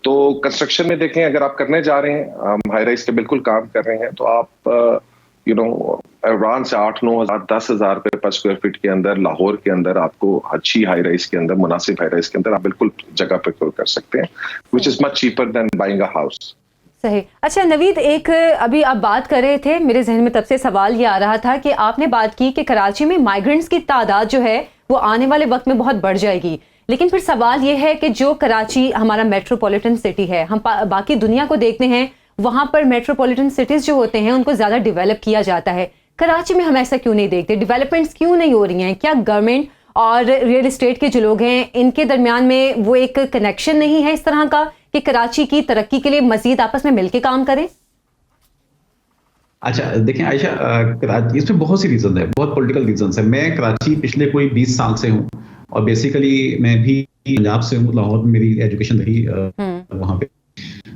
तो कंस्ट्रक्शन में देखें, अगर आप करने जा रहे हैं, हम हाई राइज पे बिल्कुल काम कर रहे हैं, तो आप इमरान से 8-9 हजार 10,000 रुपए पर स्क्वायर फीट के अंदर लाहौर के अंदर आपको अच्छी हाई राइज के अंदर, मुनासिब हाई राइज के अंदर आप बिल्कुल जगह प्रिफर कर सकते हैं, which is much cheaper than buying a house. सही। अच्छा नवीद, एक अभी आप बात कर रहे थे, मेरे जहन में तब से सवाल ये आ रहा था कि आपने बात की कि कराची में माइग्रेंट्स की तादाद जो है वो आने वाले वक्त में बहुत बढ़ जाएगी, लेकिन फिर सवाल ये है कि जो कराची हमारा मेट्रोपॉलिटन सिटी है, हम बाकी दुनिया को देखते हैं वहाँ पर मेट्रोपॉलिटन सिटीज़ जो होते हैं उनको ज़्यादा डेवलप किया जाता है। कराची में हम ऐसा क्यों नहीं देखते? डेवलपमेंट्स क्यों नहीं हो रही हैं? क्या गवर्नमेंट और रियल एस्टेट के जो लोग हैं इनके दरमियान में वो एक कनेक्शन नहीं है इस तरह का कि कराची की तरक्की के लिए मजीद आपस में मिलके काम करें? अच्छा देखिए आयशा, कराची इसमें बहुत सी रीजन है, बहुत पॉलिटिकल रीजन है। मैं कराची पिछले कोई 20 साल से हूँ और बेसिकली मैं भी पंजाब से हूँ, लाहौर में मेरी एजुकेशन रही वहाँ पे।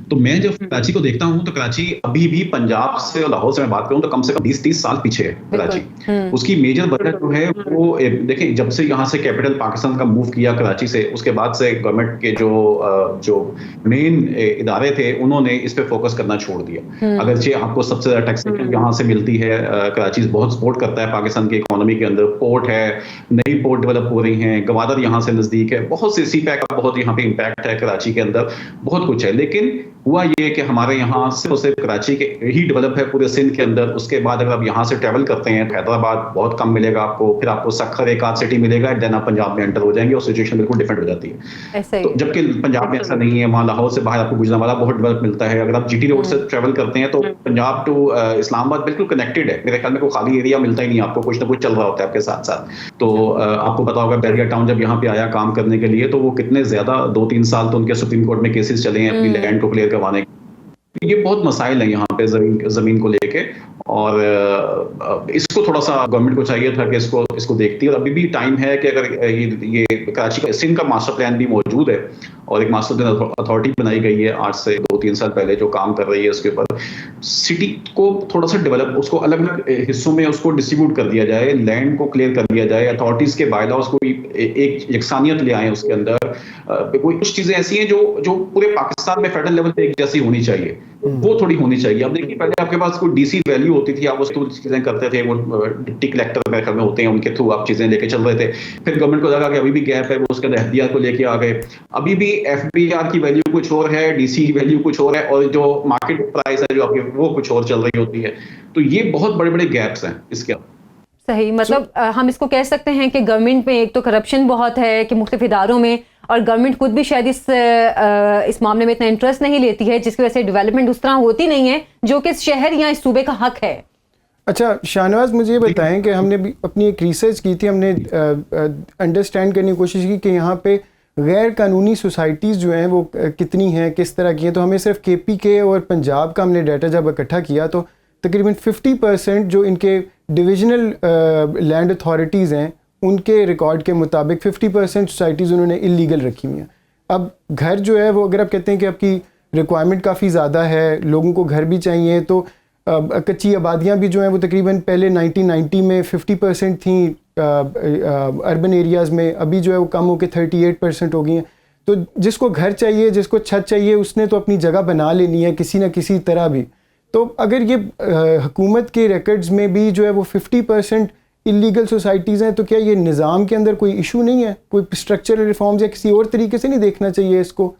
तो मैं जब कराची को देखता हूँ तो कराची अभी भी पंजाब से और लाहौर से मैं बात करूँ तो कम से कम 20-30 साल पीछे है कराची। उसकी मेजर वजह जो है वो देखिए, जब से यहाँ से कैपिटल पाकिस्तान का मूव किया कराची से, उसके बाद से गवर्नमेंट के जो मेन इदारे थे उन्होंने इस पे फोकस करना छोड़ दिया। अगरचे आपको सबसे ज्यादा टैक्सेशन यहाँ से मिलती है, कराची बहुत सपोर्ट करता है पाकिस्तान की इकोनॉमी के अंदर, पोर्ट है, नई पोर्ट डेवलप हो रही है, गवादर यहाँ से नजदीक है, बहुत से सी पैक का बहुत यहाँ पे इम्पैक्ट है कराची के अंदर, बहुत कुछ है। लेकिन हुआ ये कि हमारे यहाँ सिर्फ कराची के ही डेवलप है पूरे सिंध के अंदर। उसके बाद अगर आप यहाँ से ट्रैवल करते हैं हैदराबाद बहुत कम मिलेगा आपको, फिर आपको सखर एक आध सिटी मिलेगा, देन आप पंजाब में एंटर हो जाएंगे और सिचुएशन बिल्कुल डिफरेंट हो जाती है। तो जबकि पंजाब में ऐसा नहीं है, वहाँ लाहौर से बाहर आपको गुजरांवाला बहुत डेवलप मिलता है। अगर आप जीटी रोड से ट्रैवल करते हैं तो पंजाब टू इस्लामाबाद बिल्कुल कनेक्टेड है। मेरे ख्याल में कोई खाली एरिया मिलता ही नहीं, आपको कुछ ना कुछ चल रहा होता है आपके साथ साथ। तो आपको पता होगा बैरिया टाउन जब यहाँ पे आया काम करने के लिए तो वो कितने ज्यादा 2-3 साल तो उनके सुप्रीम कोर्ट में केसेस चले हैं अपनी लैंड को क्लियर करवाने। ये बहुत मसाइल है यहाँ पे जमीन को लेके, और इसको थोड़ा सा गवर्नमेंट को चाहिए था कि इसको देखती है। और अभी भी टाइम है कि अगर ये कराची का सिंध का मास्टर प्लान भी मौजूद है और एक मास्टर प्लान अथॉरिटी बनाई गई है आज से 2-3 साल पहले जो काम कर रही है उसके ऊपर, सिटी को थोड़ा सा डेवलप, उसको अलग अलग हिस्सों में उसको डिस्ट्रीब्यूट कर दिया जाए, लैंड को क्लियर कर दिया जाए, अथॉरिटीज के बायलॉज को एक यकसानियत ले आए उसके अंदर। कोई कुछ चीजें ऐसी हैं जो पूरे पाकिस्तान में फेडरल लेवल पे एक जैसी होनी चाहिए, वो थोड़ी होनी चाहिए। अब देखिए पहले आपके पास कोई डीसी वैल्यू होती थी, आप उसको चीजें करते थे, वो डिप्टी कलेक्टर मेरे ख्याल में होते हैं, उनके थ्रू आप चीजें लेके चल रहे थे। फिर गवर्नमेंट को लगा कि अभी भी गैप है, वो उसके अंदर एफडीआर को लेके आ गए। अभी भी एफबीआर की वैल्यू कुछ और है, डीसी की वैल्यू कुछ और है, और जो मार्केट प्राइस है जो आपकी वो कुछ और चल रही होती है। तो ये बहुत बड़े बड़े गैप्स हैं इसके। सही, मतलब हम इसको कह सकते हैं कि गवर्नमेंट में एक तो करप्शन बहुत है कि मुख्तलिफ इदारों में, और गवर्नमेंट खुद भी शायद इस मामले में इतना इंटरेस्ट नहीं लेती है, जिसकी वजह से डेवलपमेंट उस तरह होती नहीं है जो कि इस शहर या इस सूबे का हक है। अच्छा शाहनवाज, मुझे ये बताएं कि हमने भी अपनी एक रिसर्च की थी, हमने अंडरस्टैंड करने की कोशिश की कि यहाँ पे गैर कानूनी सोसाइटीज़ जो हैं वो कितनी हैं, किस तरह की हैं। तो हमें सिर्फ KPK और पंजाब का हमने डाटा जब इकट्ठा किया तो तकरीबन 50% जो इनके डिविजनल लैंड अथॉरिटीज़ हैं उनके रिकॉर्ड के मुताबिक 50% सोसाइटीज़ उन्होंने इलीगल रखी हुई हैं। अब घर जो है वो, अगर आप कहते हैं कि आपकी रिक्वायरमेंट काफ़ी ज़्यादा है, लोगों को घर भी चाहिए, तो कच्ची आबादियाँ भी जो हैं वो तकरीबन पहले 1990 में 50% थी अर्बन एरियाज़ में, अभी जो है वो कम होकर 38% हो गई हैं। तो जिसको घर चाहिए, जिसको छत चाहिए, उसने तो अपनी जगह बना लेनी है किसी न किसी तरह भी। तो अगर ये हुकूमत के रिकॉर्ड्स में भी जो है वो 50% इलीगल सोसाइटीज़ हैं, तो क्या ये निज़ाम के अंदर कोई इशू नहीं है? कोई स्ट्रक्चरल रिफॉर्म्स या किसी और तरीके से नहीं देखना चाहिए इसको?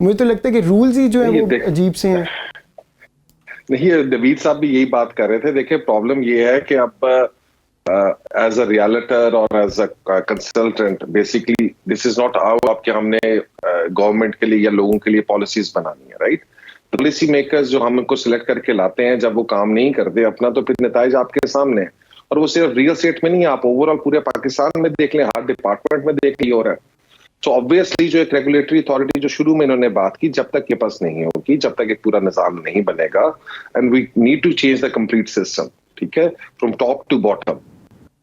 मुझे तो लगता है कि रूल्स ही जो है वो अजीब से हैं। नहीं, नवीद साहब भी यही बात कर रहे थे। देखिए प्रॉब्लम ये है कि आप एज अ रियलिटर और as a consultant, basically this is not how आपके हमने गवर्नमेंट के लिए या लोगों के लिए पॉलिसीज बनानी है, राइट? पॉलिसी मेकर्स जो हमको सिलेक्ट करके लाते हैं, जब वो काम नहीं करते अपना, तो फिर नताइज आपके सामने है। और वो सिर्फ रियल एस्टेट में नहीं है, आप ओवरऑल पूरे पाकिस्तान में देख लें, हर डिपार्टमेंट में देख ली हो रहा है। तो ऑब्वियसली जो एक रेगुलेटरी अथॉरिटी जो शुरू में इन्होंने बात की, जब तक ये पास नहीं होगी, जब तक एक पूरा निजाम नहीं बनेगा, and we need to change the complete system, ठीक है, फ्रॉम टॉप टू बॉटम।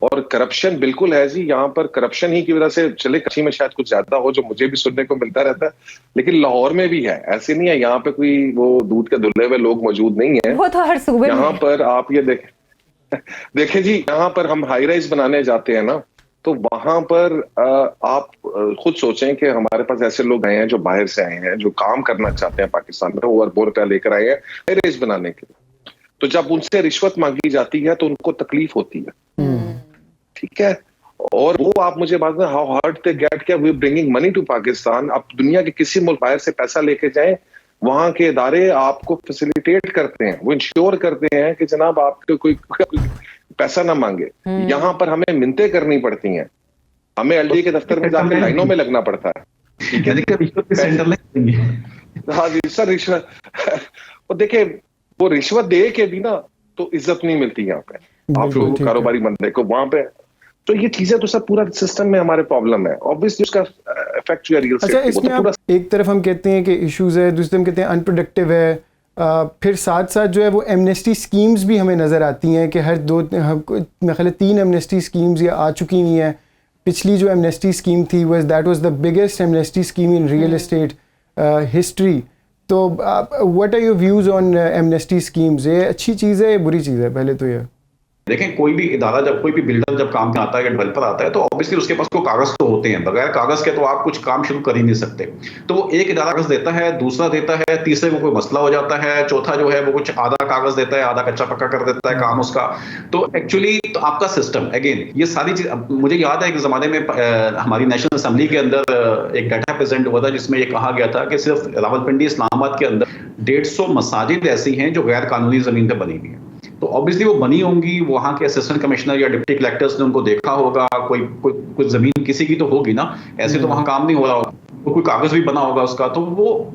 और करप्शन बिल्कुल है जी, यहाँ पर करप्शन ही की वजह से, चले कराची में शायद कुछ ज्यादा हो, जो मुझे भी सुनने को मिलता रहता है, लेकिन लाहौर में भी है। ऐसे नहीं है यहाँ पे कोई वो दूध के धुले हुए लोग मौजूद नहीं है, वो तो हर सूबे में। यहाँ पर आप ये देखें जी, यहाँ पर हम हाई राइज बनाने जाते हैं ना, तो वहां पर आप खुद सोचें कि हमारे पास ऐसे लोग आए हैं जो बाहर से आए हैं, जो काम करना चाहते हैं पाकिस्तान में, वो अरबों रुपया लेकर आए हैं हाई राइज बनाने के लिए। तो जब उनसे रिश्वत मांगी जाती है तो उनको तकलीफ होती है, ठीक है। और वो आप मुझे बात करें, हाउ हार्ड दे गेट, क्या we bringing money to Pakistan. आप दुनिया के किसी मुल्क बाहर से पैसा लेके जाएं, वहां के इदारे आपको फैसिलिटेट करते हैं, वो इंश्योर करते हैं कि जनाब आपको कोई पैसा ना मांगे। यहाँ पर हमें मिन्नतें करनी पड़ती हैं, हमें एलडी के दफ्तर में जाकर लाइनों में लगना पड़ता है, ठीक है। हाँ जी सर, रिश्वत और देखिए वो रिश्वत दे के भी ना तो इज्जत नहीं मिलती यहाँ पे आपको, कारोबारी बंदे को वहां पे। तो ये चीजें तो सर पूरा सिस्टम में हमारे प्रॉब्लम है, ऑब्वियसली उसका इफेक्ट जो है रियल अच्छा, इसमें आप एक तरफ हम कहते हैं कि इश्यूज है, दूसरी तरफ कहते हैं अनप्रोडक्टिव है, फिर साथ साथ जो है वो एमनेस्टी स्कीम्स भी हमें नज़र आती हैं कि हर मेरे ख्याल 3 एमनेस्टी स्कीम्स ये आ चुकी हुई हैं। पिछली जो एमनेस्टी स्कीम थी that was the biggest amnesty scheme in real estate history. तो what are your views on amnesty schemes? ये अच्छी चीज़ है या बुरी चीज़ है? पहले तो ये देखें, कोई भी इदारा जब कोई भी बिल्डर जब काम में आता है या डेवलपर आता है तो ऑब्वियसली उसके पास को कागज तो होते हैं, बगैर कागज के तो आप कुछ काम शुरू कर ही नहीं सकते। तो वो एक इदारा कागज देता है, दूसरा देता है, तीसरे को कोई मसला हो जाता है, चौथा जो है वो कुछ आधा कागज देता है, आधा कच्चा पक्का कर देता है काम उसका। तो एक्चुअली तो आपका सिस्टम अगेन ये सारी चीज, मुझे याद है एक जमाने में हमारी नेशनल असेंबली के अंदर एक डाटा प्रेजेंट हुआ था जिसमें ये कहा गया था कि सिर्फ रावलपिंडी इस्लामाबाद के अंदर 150 मसाजिद ऐसी हैं जो गैर कानूनी जमीन पर बनी हुई है। तो ऑब्वियसली वो बनी होंगी, वहां के असिस्टेंट कमिश्नर या डिप्टी कलेक्टर्स ने उनको देखा होगा, कोई जमीन किसी की तो होगी ना, ऐसे तो वहां काम नहीं हो रहा होगा, कोई कागज भी बना होगा उसका। तो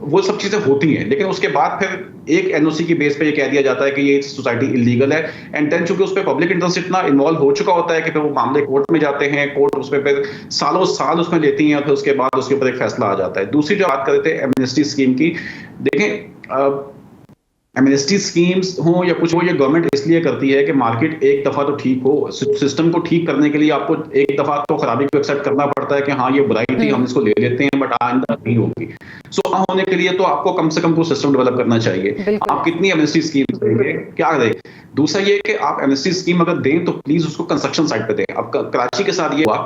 वो सब चीजें होती हैं, लेकिन उसके बाद फिर एक एनओसी की बेस पे ये कह दिया जाता है कि ये सोसाइटी इलीगल है। एंड देन चूंकि उस पर पब्लिक इंटरेस्ट इतना इन्वॉल्व हो चुका होता है कि फिर वो मामले कोर्ट में जाते हैं, कोर्ट उस पर फिर सालों साल उसमें लेती है, फिर उसके बाद उसके ऊपर एक फैसला आ जाता है। दूसरी जो बात कर रहे थे एमनेस्टी स्कीम की, देखें एमनेस्टी स्कीम्स हो या कुछ हो, ये गवर्नमेंट इसलिए करती है कि मार्केट एक दफा तो ठीक हो। सिस्टम को ठीक करने के लिए आपको एक दफा तो खराबी को एक्सेप्ट करना पड़ता है कि हाँ ये बुराई थी, हम इसको ले लेते हैं, बट आइंदा नहीं होगी। सो होने के लिए तो आपको कम से कम को सिस्टम डेवलप करना चाहिए। आप कितनी एमनेस्टी स्कीम देंगे, क्या दें? दूसरा ये कि आप एमनेस्टी स्कीम अगर दें तो प्लीज उसको कंस्ट्रक्शन साइट पे दें। अब कराची के साथ ये हुआ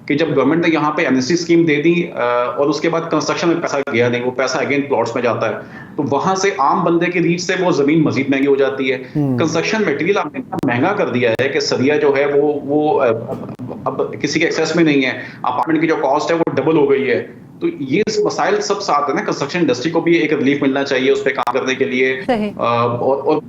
कि जब गवर्नमेंट ने यहाँ पे एमनेस्टी स्कीम दे दी और उसके बाद कंस्ट्रक्शन में पैसा गया नहीं, वो पैसा अगेन प्लॉट्स में जाता है, तो वहां से आम बंदे की रीच से वो जमीन मजीद महंगी हो जाती है। कंस्ट्रक्शन मटेरियल आपने इतना महंगा कर दिया है कि सरिया जो है वो अब किसी के एक्सेस में नहीं है, अपार्टमेंट की जो कॉस्ट है वो डबल हो गई है। तो ये मसाइल सब साथ है ना, कंस्ट्रक्शन इंडस्ट्री को भी एक रिलीफ मिलना चाहिए उस पर काम करने के लिए। और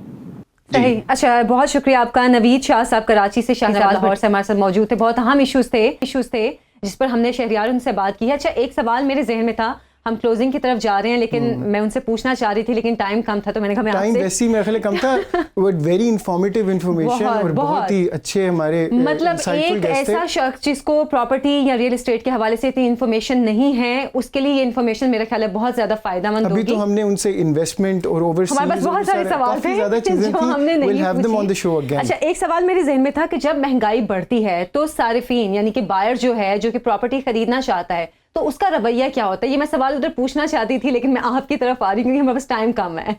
सही। अच्छा, बहुत शुक्रिया आपका। नवीद शाह साहब कराची से, शाहनवाज लाहौर से हमारे साथ मौजूद थे। बहुत अहम इश्यूज थे जिस पर हमने शहरियार उनसे बात की है। अच्छा, एक सवाल मेरे जहन में था, हम क्लोजिंग की तरफ जा रहे हैं, लेकिन मैं उनसे पूछना चाह रही थी लेकिन टाइम कम था, तो मैंने कहा टाइम वैसे ही मेरे ख्याल कम था, बट वेरी इंफॉर्मेटिव इंफॉर्मेशन और बहुत ही अच्छे हमारे मतलब एक ऐसा शख्स जिसको प्रॉपर्टी या रियल एस्टेट के हवाले से इतनी इन्फॉर्मेशन नहीं है, उसके लिए ये इन्फॉर्मेशन मेरे ख्याल है बहुत ज्यादा फायदेमंद होगी। अभी तो हमने उनसे इन्वेस्टमेंट और ओवरसीज, हमारे पास बहुत सारे सवाल थे जो हमने नहीं पूछे। अच्छा, एक सवाल मेरे जहन में था कि जब महंगाई बढ़ती है तो सारिफीन यानी कि बायर जो है, जो कि प्रॉपर्टी खरीदना चाहता है, तो उसका रवैया क्या होता है? ये मैं सवाल उधर पूछना चाहती थी लेकिन मैं आपकी तरफ आ रही हूँ क्योंकि हमारे पास टाइम कम है।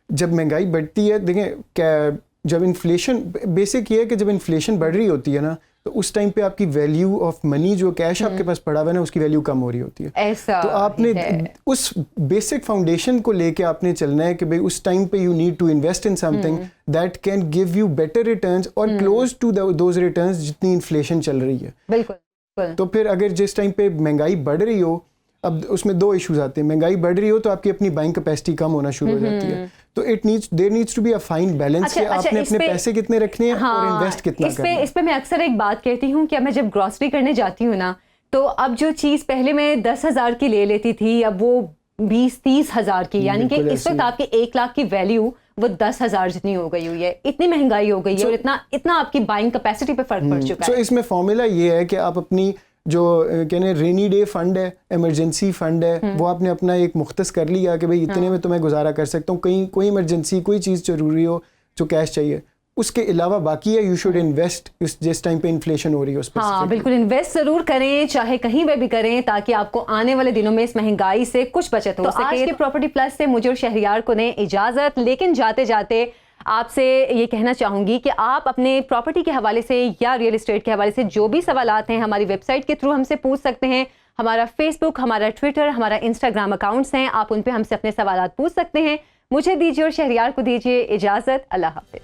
जब महंगाई बढ़ती है, देखें क्या, जब इन्फ्लेशन, बेसिक ये है कि जब इन्फ्लेशन बढ़ रही होती है ना, तो उस टाइम पे आपकी वैल्यू ऑफ मनी, जो कैश आपके पास पड़ा हुआ है ना, उसकी वैल्यू कम हो रही होती है। ऐसा तो आपने उस बेसिक फाउंडेशन को लेके आपने चलना है कि भाई उस टाइम पे you need to invest in something that can give you better returns और क्लोज टू दोज रिटर्न्स जितनी इन्फ्लेशन चल रही है। बिल्कुल। तो फिर अगर जिस टाइम पे महंगाई बढ़ रही हो, अब उसमें 2 इश्यूज आते हैं। महंगाई बढ़ रही हो तो आपकी अपनी बाइंग कैपेसिटी कम होना शुरू हो जाती है, तो there needs to be a fine balance कि आपने अपने पैसे कितने रखने हैं और इन्वेस्ट कितना करना है। इस पे मैं अक्सर एक बात कहती हूँ कि मैं जब ग्रॉसरी करने जाती हूँ ना, तो अब जो चीज़ पहले मैं 10,000 की ले लेती थी, अब वो 20-30 हज़ार की, यानी कि इस वक्त आपकी 1 लाख की वैल्यू वो 10,000 जितनी हो गई हुई है। इतनी महंगाई हो गई है और इतना आपकी बाइंग कैपेसिटी पे फर्क पड़ चुका है। इसमें फॉर्मूला ये है कि आप अपनी जो कहने रेनी डे फंड है, इमरजेंसी फंड है, वो आपने अपना एक मुख्तस कर लिया कि भाई इतने में तो मैं गुजारा कर सकता हूँ, कहीं कोई इमरजेंसी कोई चीज़ ज़रूरी हो जो कैश चाहिए, उसके अलावा बाकी है यू शुड इन्वेस्ट जिस टाइम पे इन्फ्लेशन हो रही है उस पर। हाँ बिल्कुल, इन्वेस्ट जरूर करें, चाहे कहीं पे भी करें, ताकि आपको आने वाले दिनों में इस महंगाई से कुछ बचत हो सके। आज के प्रॉपर्टी प्लस से मुझे और शहरियार को दें इजाज़त, लेकिन जाते जाते आपसे ये कहना चाहूँगी कि आप अपने प्रॉपर्टी के हवाले से या रियल एस्टेट के हवाले से जो भी सवालात हैं हमारी वेबसाइट के थ्रू हमसे पूछ सकते हैं। हमारा फेसबुक, हमारा ट्विटर, हमारा इंस्टाग्राम अकाउंट्स हैं, आप उन पे हमसे अपने सवालात पूछ सकते हैं। मुझे दीजिए और शहरियार को दीजिए इजाज़त। अल्लाह हाफिज।